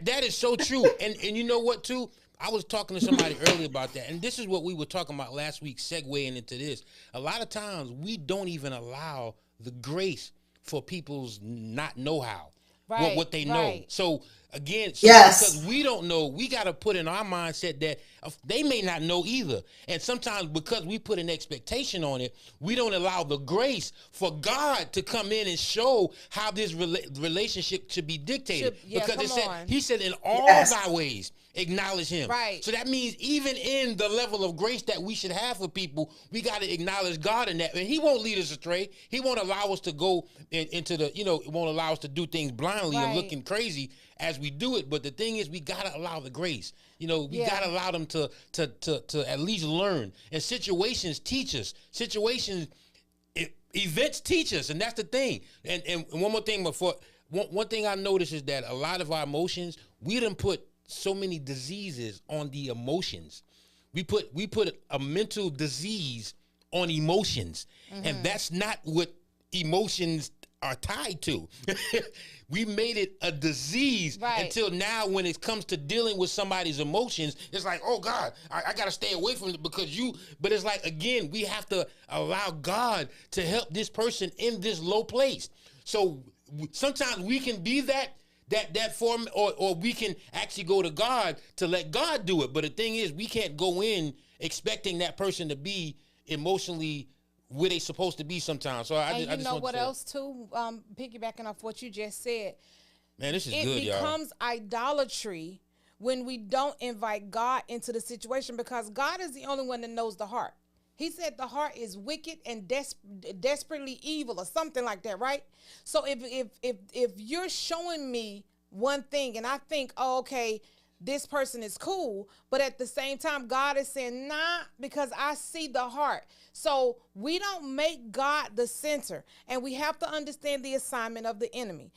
That is so true. And you know what, too? I was talking to somebody earlier about that. And this is what we were talking about last week, segueing into this. A lot of times, we don't even allow the grace for people's not know-how. Right, what they know. So again, because we don't know, we got to put in our mindset that they may not know either. And sometimes because we put an expectation on it, we don't allow the grace for God to come in and show how this relationship should be dictated. Because he said, in all thy ways, acknowledge him. Right. So that means even in the level of grace that we should have for people, we got to acknowledge God in that. And he won't lead us astray. He won't allow us to go into the, it won't allow us to do things blindly and looking crazy as we do it. But the thing is, we got to allow the grace. We got to allow them to at least learn. And situations teach us. Events teach us. And that's the thing. And one more thing before, one thing I noticed is that a lot of our emotions, we done put so many diseases on the emotions. We put a mental disease on emotions, and that's not what emotions are tied to. We made it a disease until now when it comes to dealing with somebody's emotions, it's like, oh God, I got to stay away from it but it's like, again, we have to allow God to help this person in this low place. So sometimes we can be that form, or we can actually go to God to let God do it. But the thing is, we can't go in expecting that person to be emotionally where they supposed to be sometimes. So I just know what else too, piggybacking off what you just said. Man, this is good, y'all. It becomes idolatry when we don't invite God into the situation, because God is the only one that knows the heart. He said the heart is wicked and desperately evil, or something like that, right? So if you're showing me one thing and I think, oh, okay, this person is cool, but at the same time, God is saying, nah, because I see the heart. So we don't make God the center, and we have to understand the assignment of the enemy.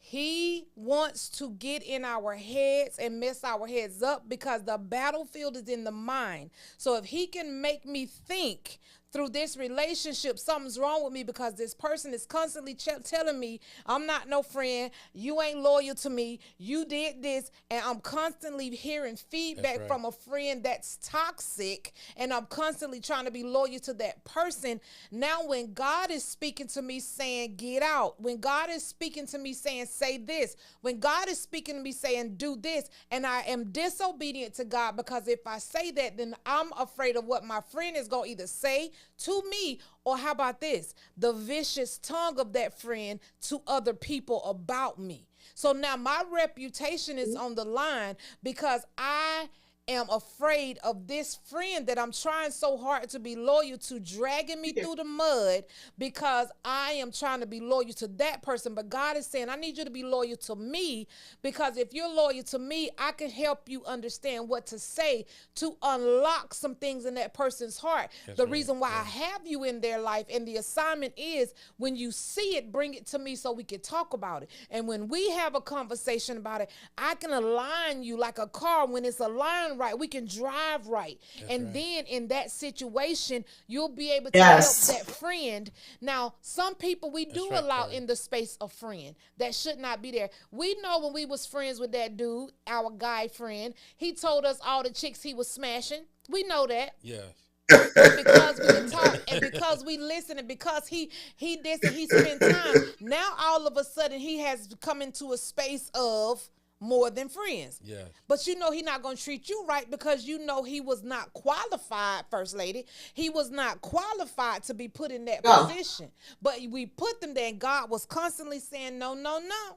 He wants to get in our heads and mess our heads up, because the battlefield is in the mind. So if he can make me think through this relationship, something's wrong with me because this person is constantly telling me I'm not no friend, you ain't loyal to me, you did this, and I'm constantly hearing feedback from a friend that's toxic, and I'm constantly trying to be loyal to that person. Now when God is speaking to me saying get out, when God is speaking to me saying say this, when God is speaking to me saying do this, and I am disobedient to God, because if I say that, then I'm afraid of what my friend is going to either say to me, or how about this, the vicious tongue of that friend to other people about me. So now my reputation is on the line because I am afraid of this friend that I'm trying so hard to be loyal to dragging me through the mud because I am trying to be loyal to that person. But God is saying, I need you to be loyal to me, because if you're loyal to me, I can help you understand what to say to unlock some things in that person's heart. The reason why I have you in their life, and the assignment is when you see it, bring it to me so we can talk about it. And when we have a conversation about it, I can align you like a car. When it's aligned right, we can drive right. Then in that situation, you'll be able to help that friend. Now, some people we do allow in the space of friend that should not be there. We know when we was friends with that dude, our guy friend, he told us all the chicks he was smashing. We know that. Yeah. Because we can talk, and because we listen, and because he did, and he spent time. Now all of a sudden he has come into a space of more than friends. Yeah. But you know he's not going to treat you right, because you know he was not qualified, First Lady. He was not qualified to be put in that position. But we put them there, and God was constantly saying, no, no, no.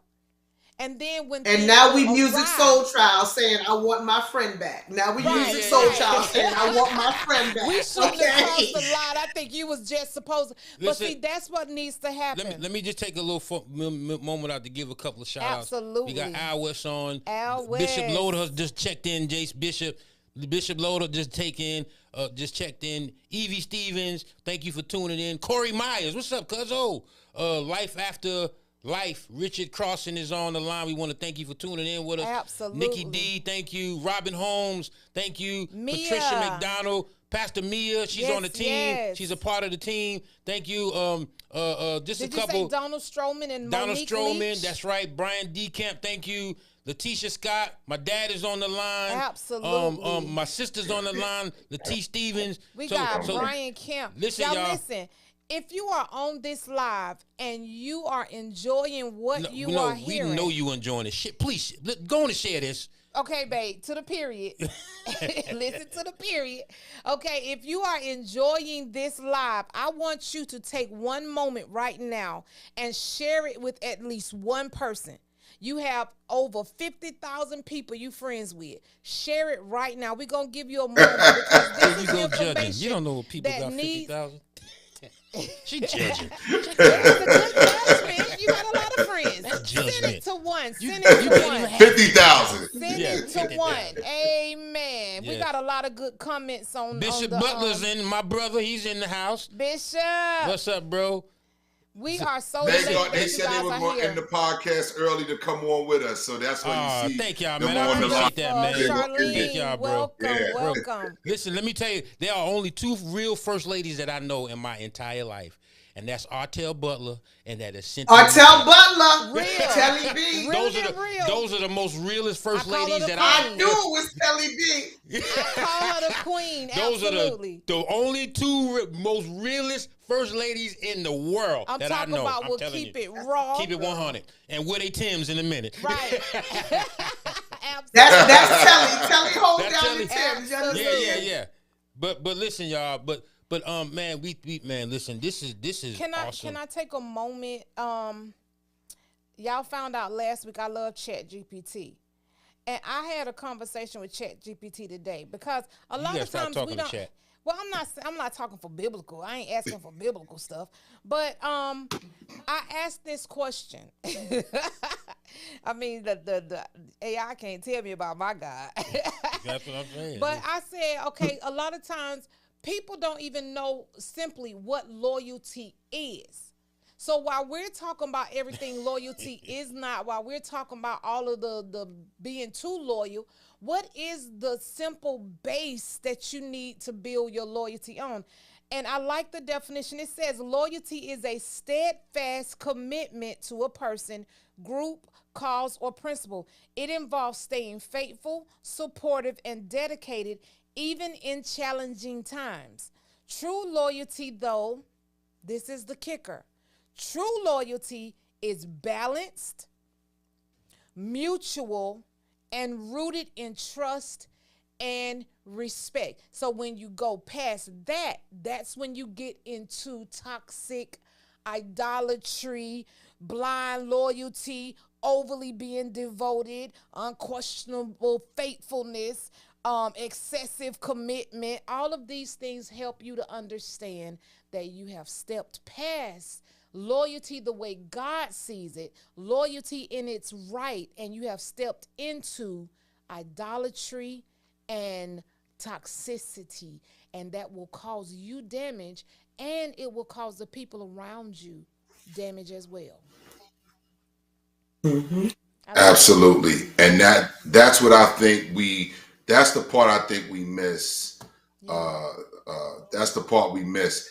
And then when now we music soul child saying I want my friend back. Now we music soul child saying I want my friend back. We shouldn't have crossed the line. I think you was just supposed to. But see, that's what needs to happen. Let me just take a little moment out to give a couple of shout outs. Absolutely. We got Al West on. Al West. Bishop Loader has just checked in. Jace Bishop Loader just checked in. Evie Stevens, thank you for tuning in. Corey Myers, what's up, cuzzo? Life After Life, Richard Crossan is on the line. We want to thank you for tuning in with us. Absolutely. Nikki D, thank you. Robin Holmes, thank you. Mia. Patricia McDonald, Pastor Mia, she's on the team. Yes. She's a part of the team. Thank you. Just Did a couple. you say Donald Stroman and Donald Monique Stroman, Leach? that's right. Brian DeCamp, thank you. Letitia Scott, my dad is on the line. Absolutely. My sister's on the line. Letitia Stevens. We got Brian Kemp. Listen, y'all. Listen. If you are on this live and you are enjoying what you are hearing. We know you enjoying this shit. Please, go on and share this. Okay, babe, to the period. Listen to the period. Okay, if you are enjoying this live, I want you to take one moment right now and share it with at least one person. You have over 50,000 people you friends with. Share it right now. We're going to give you a moment because this is information you don't know what people got 50,000. She judging. It's a good judgment. You got a lot of friends. Send it to one. Send it to one. 50,000. Send it to one. Amen. We got a lot of good comments on Bishop Butler's in. My brother, he's in the house. Bishop. What's up, bro? We are so They said they were going to end the podcast early to come on with us, so that's why you see. Thank y'all, man. I appreciate that, man. Charlene, thank y'all, bro. Welcome. Listen, let me tell you, there are only two real first ladies that I know in my entire life. And that's Artel Butler, and that is Cynthia. Artel Butler, real. Telly B. Those are the most realest first ladies that I knew it was Telly B. I call her the queen. Absolutely. Those are the only two most realest first ladies in the world I'm that I know. About we'll keep it raw. Keep it 100. And wear they Timbs in a minute. Right. That's Telly. Telly hold down the Timbs. Yeah. But listen, y'all. But man, man, listen. This is awesome. Can I take a moment? Y'all found out last week I love ChatGPT, and I had a conversation with ChatGPT today because a lot of times we don't. Well, I'm not talking for biblical. I ain't asking for biblical stuff. But I asked this question. I mean, the AI can't tell me about my God. That's what I'm saying. But I said, okay, a lot of times people don't even know simply what loyalty is. So while we're talking about everything loyalty is not, while we're talking about all of the being too loyal, what is the simple base that you need to build your loyalty on? And I like the definition. It says loyalty is a steadfast commitment to a person, group, cause, or principle. It involves staying faithful, supportive, and dedicated even in challenging times. True loyalty, though, this is the kicker. True loyalty is balanced, mutual, and rooted in trust and respect. So when you go past that, that's when you get into toxic idolatry, blind loyalty, overly being devoted, unquestionable faithfulness, excessive commitment. All of these things help you to understand that you have stepped past loyalty the way God sees it, loyalty in its right, and you have stepped into idolatry and toxicity, and that will cause you damage, and it will cause the people around you damage as well. Mm-hmm. Absolutely. And that's what I think that's the part I think we miss. Yeah. That's the part we miss,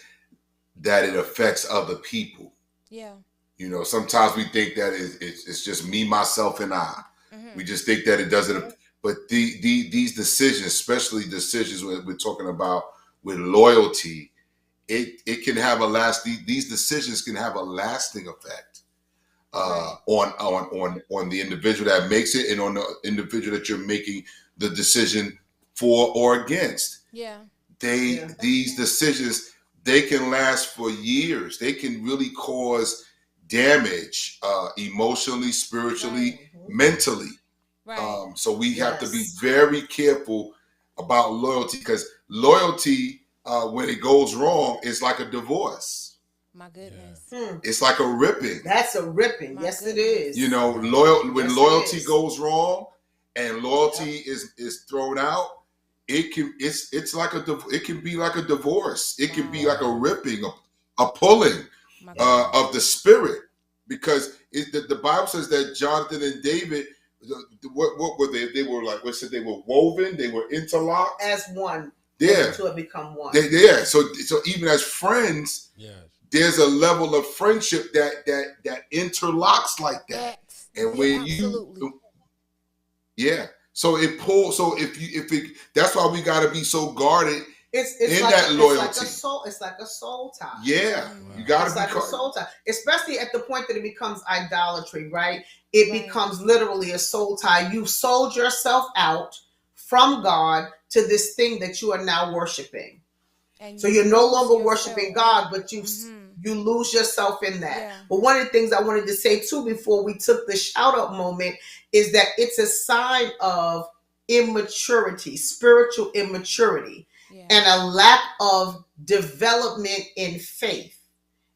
that it affects other people. Yeah. You know, sometimes we think that it's just me, myself, and I. Mm-hmm. We just think that it doesn't. But these decisions, especially decisions we're talking about with loyalty, it can have a these decisions can have a lasting effect Right. on the individual that makes it, and on the individual that you're making the decision for or against. Yeah. These decisions, they can last for years. They can really cause damage, emotionally, spiritually, mentally. Right. So we have to be very careful about loyalty, because loyalty, when it goes wrong, is like a divorce. My goodness. Hmm. It's like a ripping. That's a ripping. My Yes, it goodness. is. You know, when Yes, it loyalty is. goes wrong and loyalty is thrown out, it's like it can be like a divorce. It can be like a ripping, a pulling My goodness. of the spirit, because the Bible says that Jonathan and David, what were they? They were like, what said, they were woven, they were interlocked As one. Yeah. To have become one. Yeah. So even as friends, Yes. there's a level of friendship that interlocks like that. And when absolutely. Yeah. So it pulls. So that's why we got to be so guarded. It's in like that loyalty. It's like a soul tie. Yeah. Wow. You got to It's be like a soul tie, especially at the point that it becomes idolatry, right? It Right. becomes literally a soul tie. You sold yourself out from God to this thing that you are now worshiping. And So you're no lose longer yourself. worshiping God, but you lose yourself in that. Yeah. But one of the things I wanted to say too before we took the shout out moment is that it's a sign of immaturity, spiritual immaturity, Yeah. and a lack of development in faith.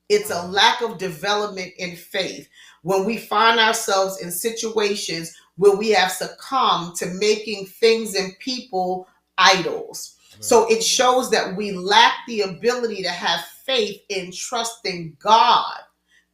It's a lack of development in faith when we find ourselves in situations where we have succumbed to making things and people idols. So it shows that we lack the ability to have faith in trusting God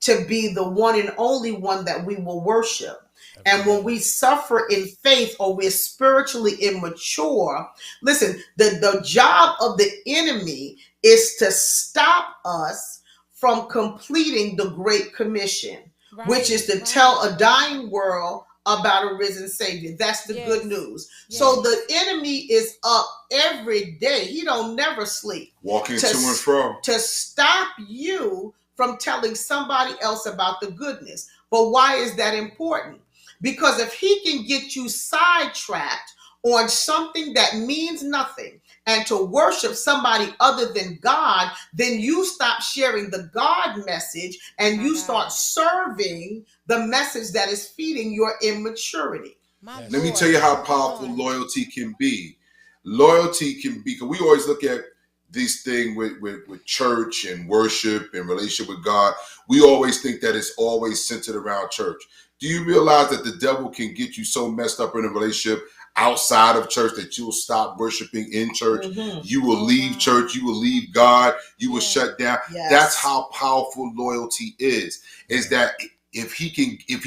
to be the one and only one that we will worship. And when we suffer in faith, or we're spiritually immature, listen, the job of the enemy is to stop us from completing the Great Commission, Right. which is to tell a dying world about a risen Savior. That's the good news. So the enemy is up every day. He don't never sleep. Walking to and fro. To stop you from telling somebody else about the goodness. But why is that important? Because if he can get you sidetracked on something that means nothing and to worship somebody other than God, then you stop sharing the God message and you start serving the message that is feeding your immaturity. Let me tell you how powerful loyalty can be. Loyalty can be, because we always look at this thing with church and worship and relationship with God. We always think that it's always centered around church. Do you realize that the devil can get you so messed up in a relationship outside of church that you will stop worshiping in church? You will leave church. You will leave God. You will shut down. That's how powerful loyalty is that if he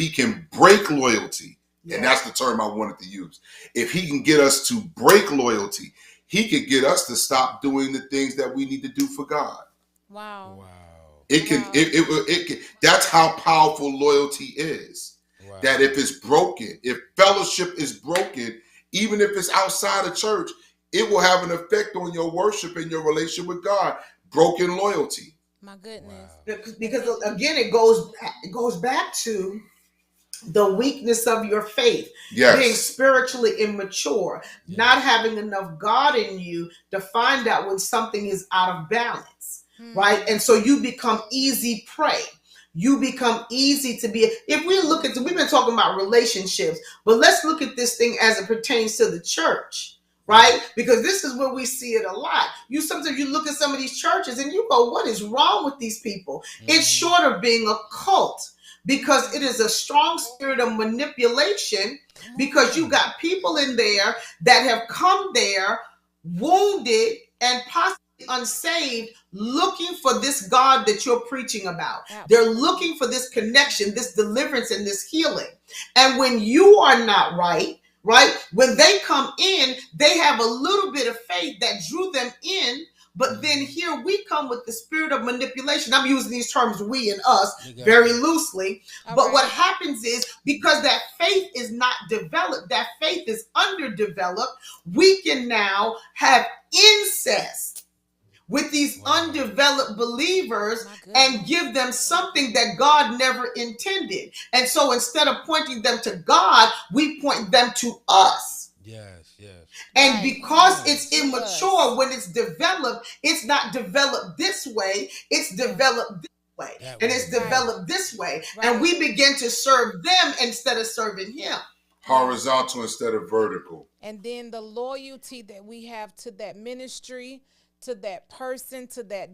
can break loyalty, and that's the term I wanted to use. If he can get us to break loyalty, he could get us to stop doing the things that we need to do for God. Wow. It can, it can, that's how powerful loyalty is. Wow. That if it's broken, if fellowship is broken, even if it's outside of church, it will have an effect on your worship and your relationship with God. Broken loyalty. My goodness. Wow. Because again, it goes back to the weakness of your faith, being spiritually immature, not having enough God in you to find out when something is out of balance, right? And so you become easy prey. You become easy to be. If we look at, we've been talking about relationships, but let's look at this thing as it pertains to the church, right? Because this is where we see it a lot. Sometimes you look at some of these churches and you go, what is wrong with these people? It's short of being a cult. Because it is a strong spirit of manipulation, because you got people in there that have come there wounded and possibly unsaved, looking for this God that you're preaching about. They're looking for this connection, this deliverance, and this healing. And when you are not right, when they come in, they have a little bit of faith that drew them in. But then here we come with the spirit of manipulation. I'm using these terms, we and us, very loosely. But what happens is, because that faith is not developed, that faith is underdeveloped, we can now have incest with these undeveloped believers and give them something that God never intended. And so instead of pointing them to God, we point them to us. Yes. And because it's immature, when it's developed, it's not developed this way, it's developed this way. And it's developed this way. And we begin to serve them instead of serving him. Horizontal instead of vertical. And then the loyalty that we have to that ministry, to that person, to that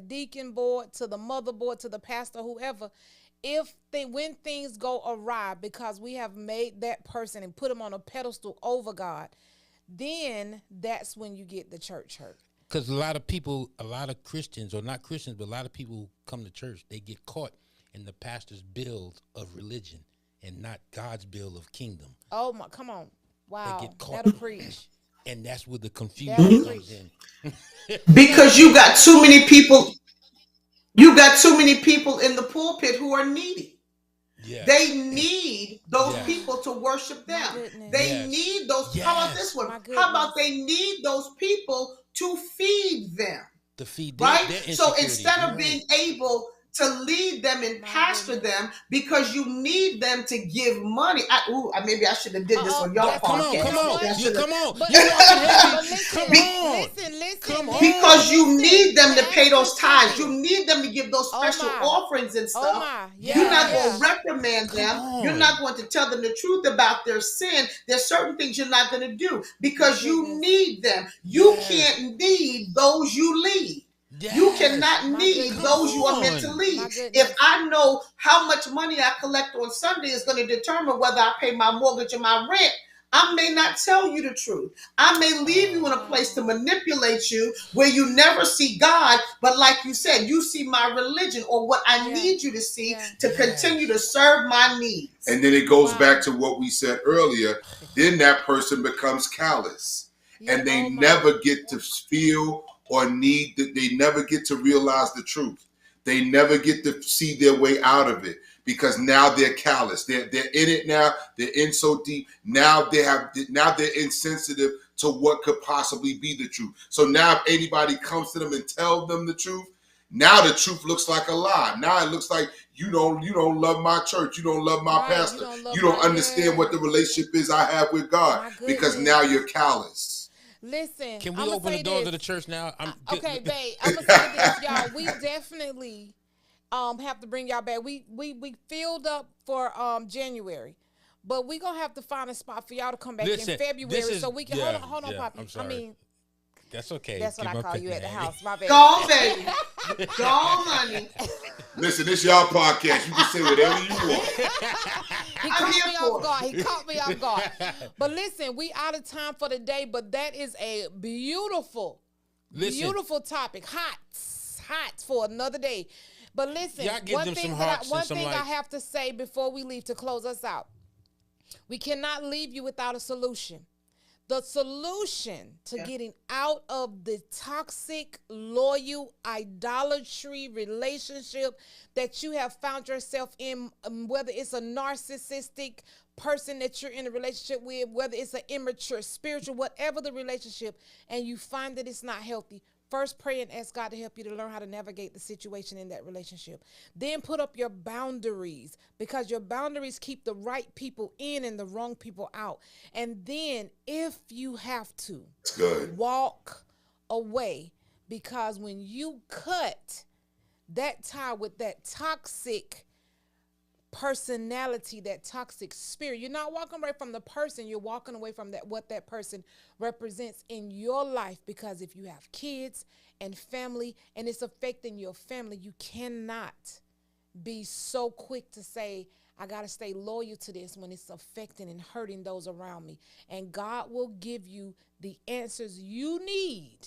deacon board, to the mother board, to the pastor, whoever, when things go awry because we have made that person and put them on a pedestal over God, then that's when you get the church hurt. Because a lot of Christians, or not Christians, but a lot of people who come to church, they get caught in the pastor's bill of religion and not God's bill of kingdom. Oh, my, come on. Wow. They get caught. That'll preach. And that's where the confusion comes in. Because you got too many people. You got too many people in the pulpit who are needy. Yes. They need those people to worship them. They need those. How about this one? How about they need those people to feed them? To feed them, right? So instead of being able to lead them and pastor them, because you need them to give money. Maybe I should have did this on y'all podcast. Come on. Listen. Because you need them to pay those tithes. You need them to give those special offerings and stuff. You're not going to reprimand them. You're not going to tell them the truth about their sin. There's certain things you're not going to do because you need them. You can't lead those you lead. Yes. You cannot need those you are meant to lead. If I know how much money I collect on Sunday is going to determine whether I pay my mortgage or my rent, I may not tell you the truth. I may leave you in a place to manipulate you where you never see God, but like you said, you see my religion or what I need you to see to continue to serve my needs. And then it goes back to what we said earlier. Then that person becomes callous and they never get to feel or they never get to realize the truth. They never get to see their way out of it because now they're callous. They're in it now. They're in so deep. Now they're insensitive to what could possibly be the truth. So now if anybody comes to them and tells them the truth, now the truth looks like a lie. Now it looks like you don't love my church. You don't love my pastor. You don't understand what the relationship is I have with God because now you're callous. Listen, can we open the doors of the church now? Okay, babe. I'm gonna say this, y'all. We definitely have to bring y'all back. We filled up for January, but we gonna have to find a spot for y'all to come back in February so we can hold on, Poppy. I mean, that's okay. That's what I call you at the house, my baby. Go on, baby. Go on, honey. Listen, this y'all podcast. You can say whatever you want. He caught me off guard. But listen, we out of time for the day, but that is a beautiful topic. Hot for another day. But listen, one thing I have to say before we leave to close us out. We cannot leave you without a solution. The solution to getting out of the toxic, loyal, idolatry relationship that you have found yourself in, whether it's a narcissistic person that you're in a relationship with, whether it's an immature spiritual, whatever the relationship, and you find that it's not healthy, first pray and ask God to help you to learn how to navigate the situation in that relationship. Then put up your boundaries, because your boundaries keep the right people in and the wrong people out. And then if you have to, walk away, because when you cut that tie with that toxic personality, that toxic spirit, you're not walking away from the person, you're walking away from that, what that person represents in your life. Because if you have kids and family and it's affecting your family, you cannot be so quick to say, I got to stay loyal to this when it's affecting and hurting those around me. And God will give you the answers you need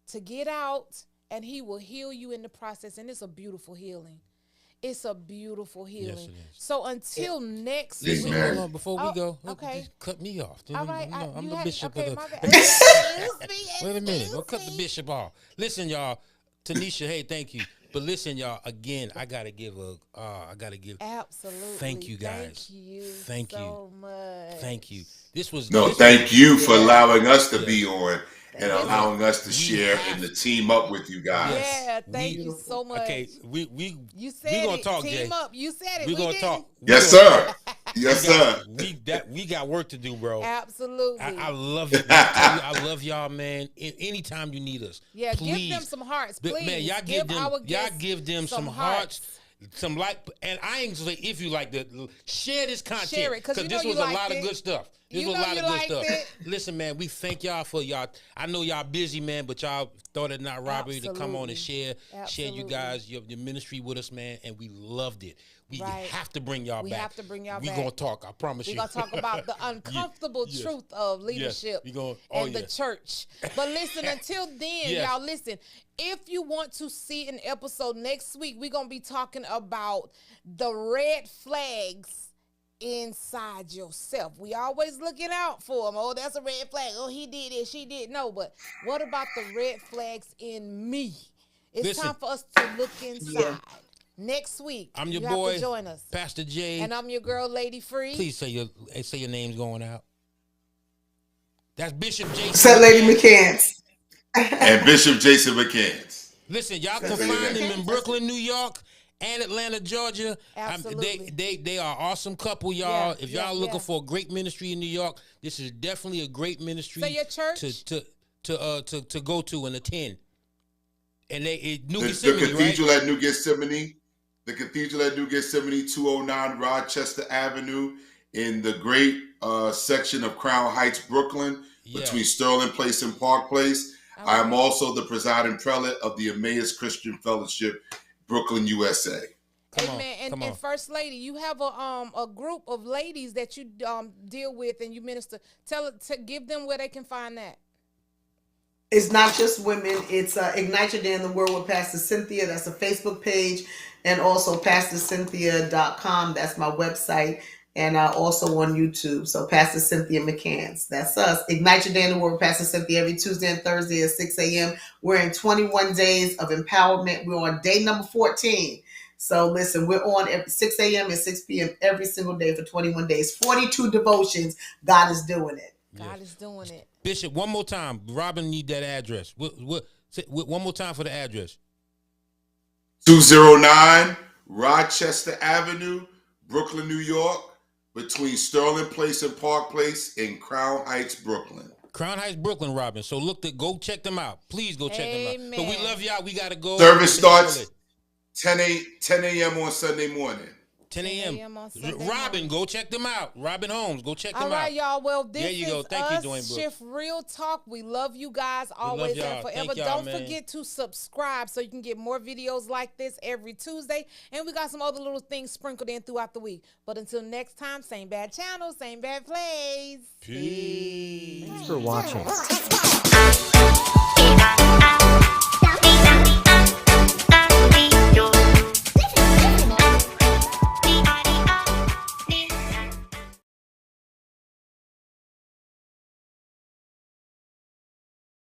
to get out, and he will heal you in the process. And it's a beautiful healing. It's a beautiful healing. Yes, it is. So until next week. Listen, hold on, before we go, okay. just cut me off. All right, I'm the bishop. Okay, Wait a minute. Don't cut the bishop off. Listen, y'all. Tanisha, hey, thank you. But listen, y'all, again, I gotta give absolutely. Thank you guys. Thank you so much. Thank you. Thank you for allowing us to be on and allowing us to share and to team up with you guys. Yeah, thank you so much. Okay, we gonna talk, team Jay. up. You said it. We're gonna talk. Yes, sir. Yes, sir. We got work to do, bro. Absolutely. I love you. I love y'all, man. Anytime you need us, yeah, please. give them some hearts, please. Man, y'all give them some hearts. Some and I ain't gonna say if you like to share this content, share it, because this was a lot of good stuff. This was a lot of good stuff. It. Listen, man, we thank y'all for y'all. I know y'all busy, man, but y'all thought it not robbery to come on and share you guys your ministry with us, man, and we loved it. We have to bring y'all back. We have to bring y'all back. We're gonna talk. I promise you. We're gonna talk about the uncomfortable truth of leadership and the church. But listen, until then, y'all listen. If you want to see an episode next week, we're gonna be talking about the red flags inside yourself. We always looking out for them. Oh, that's a red flag. Oh, he did it. She did. No, but what about the red flags in me? It's time for us to look inside. Yeah. Next week, I'm your you boy, have to join us. Pastor J. And I'm your girl, Lady Free. Please say your name's going out. That's Bishop Jason. Said Lady McCants. And Bishop Jason McCants. Listen, y'all can find them in Brooklyn, New York, and Atlanta, Georgia. Absolutely. They are an awesome couple, y'all. If y'all looking for a great ministry in New York, this is definitely a great ministry. So your church to go to and attend. And the cathedral at New Gethsemane. The cathedral at New Gethsemane, 209 Rochester Avenue, in the great section of Crown Heights, Brooklyn, between Sterling Place and Park Place. Okay. I am also the presiding prelate of the Emmaus Christian Fellowship, Brooklyn, USA. Amen. And First Lady, you have a group of ladies that you deal with and you minister. Give them where they can find that. It's not just women. It's Ignite Your Day in the Word with Pastor Cynthia. That's a Facebook page. And also PastorCynthia.com. That's my website. And also on YouTube. So Pastor Cynthia McCants. That's us. Ignite Your Day in the Word with Pastor Cynthia every Tuesday and Thursday at 6 a.m. We're in 21 days of empowerment. We're on day number 14. So listen, we're on at 6 a.m. and 6 p.m. every single day for 21 days. 42 devotions. God is doing it. God is doing it. Bishop, one more time. Robin need that address. One more time for the address. 209 Rochester Avenue, Brooklyn, New York, between Sterling Place and Park Place in Crown Heights, Brooklyn. Crown Heights, Brooklyn, Robin. So go check them out. Please go check them out. But we love y'all. We got to go. Service starts 10 a.m. on Sunday morning. 10 a.m. Robin, go check them out. Robin Holmes, go check them out. All right, y'all. Well, this there you is go. Thank you, us, Shift Real Talk. We love you guys always and forever. Don't forget to subscribe so you can get more videos like this every Tuesday. And we got some other little things sprinkled in throughout the week. But until next time, same bad channel, same bad plays. Peace. Thanks for watching.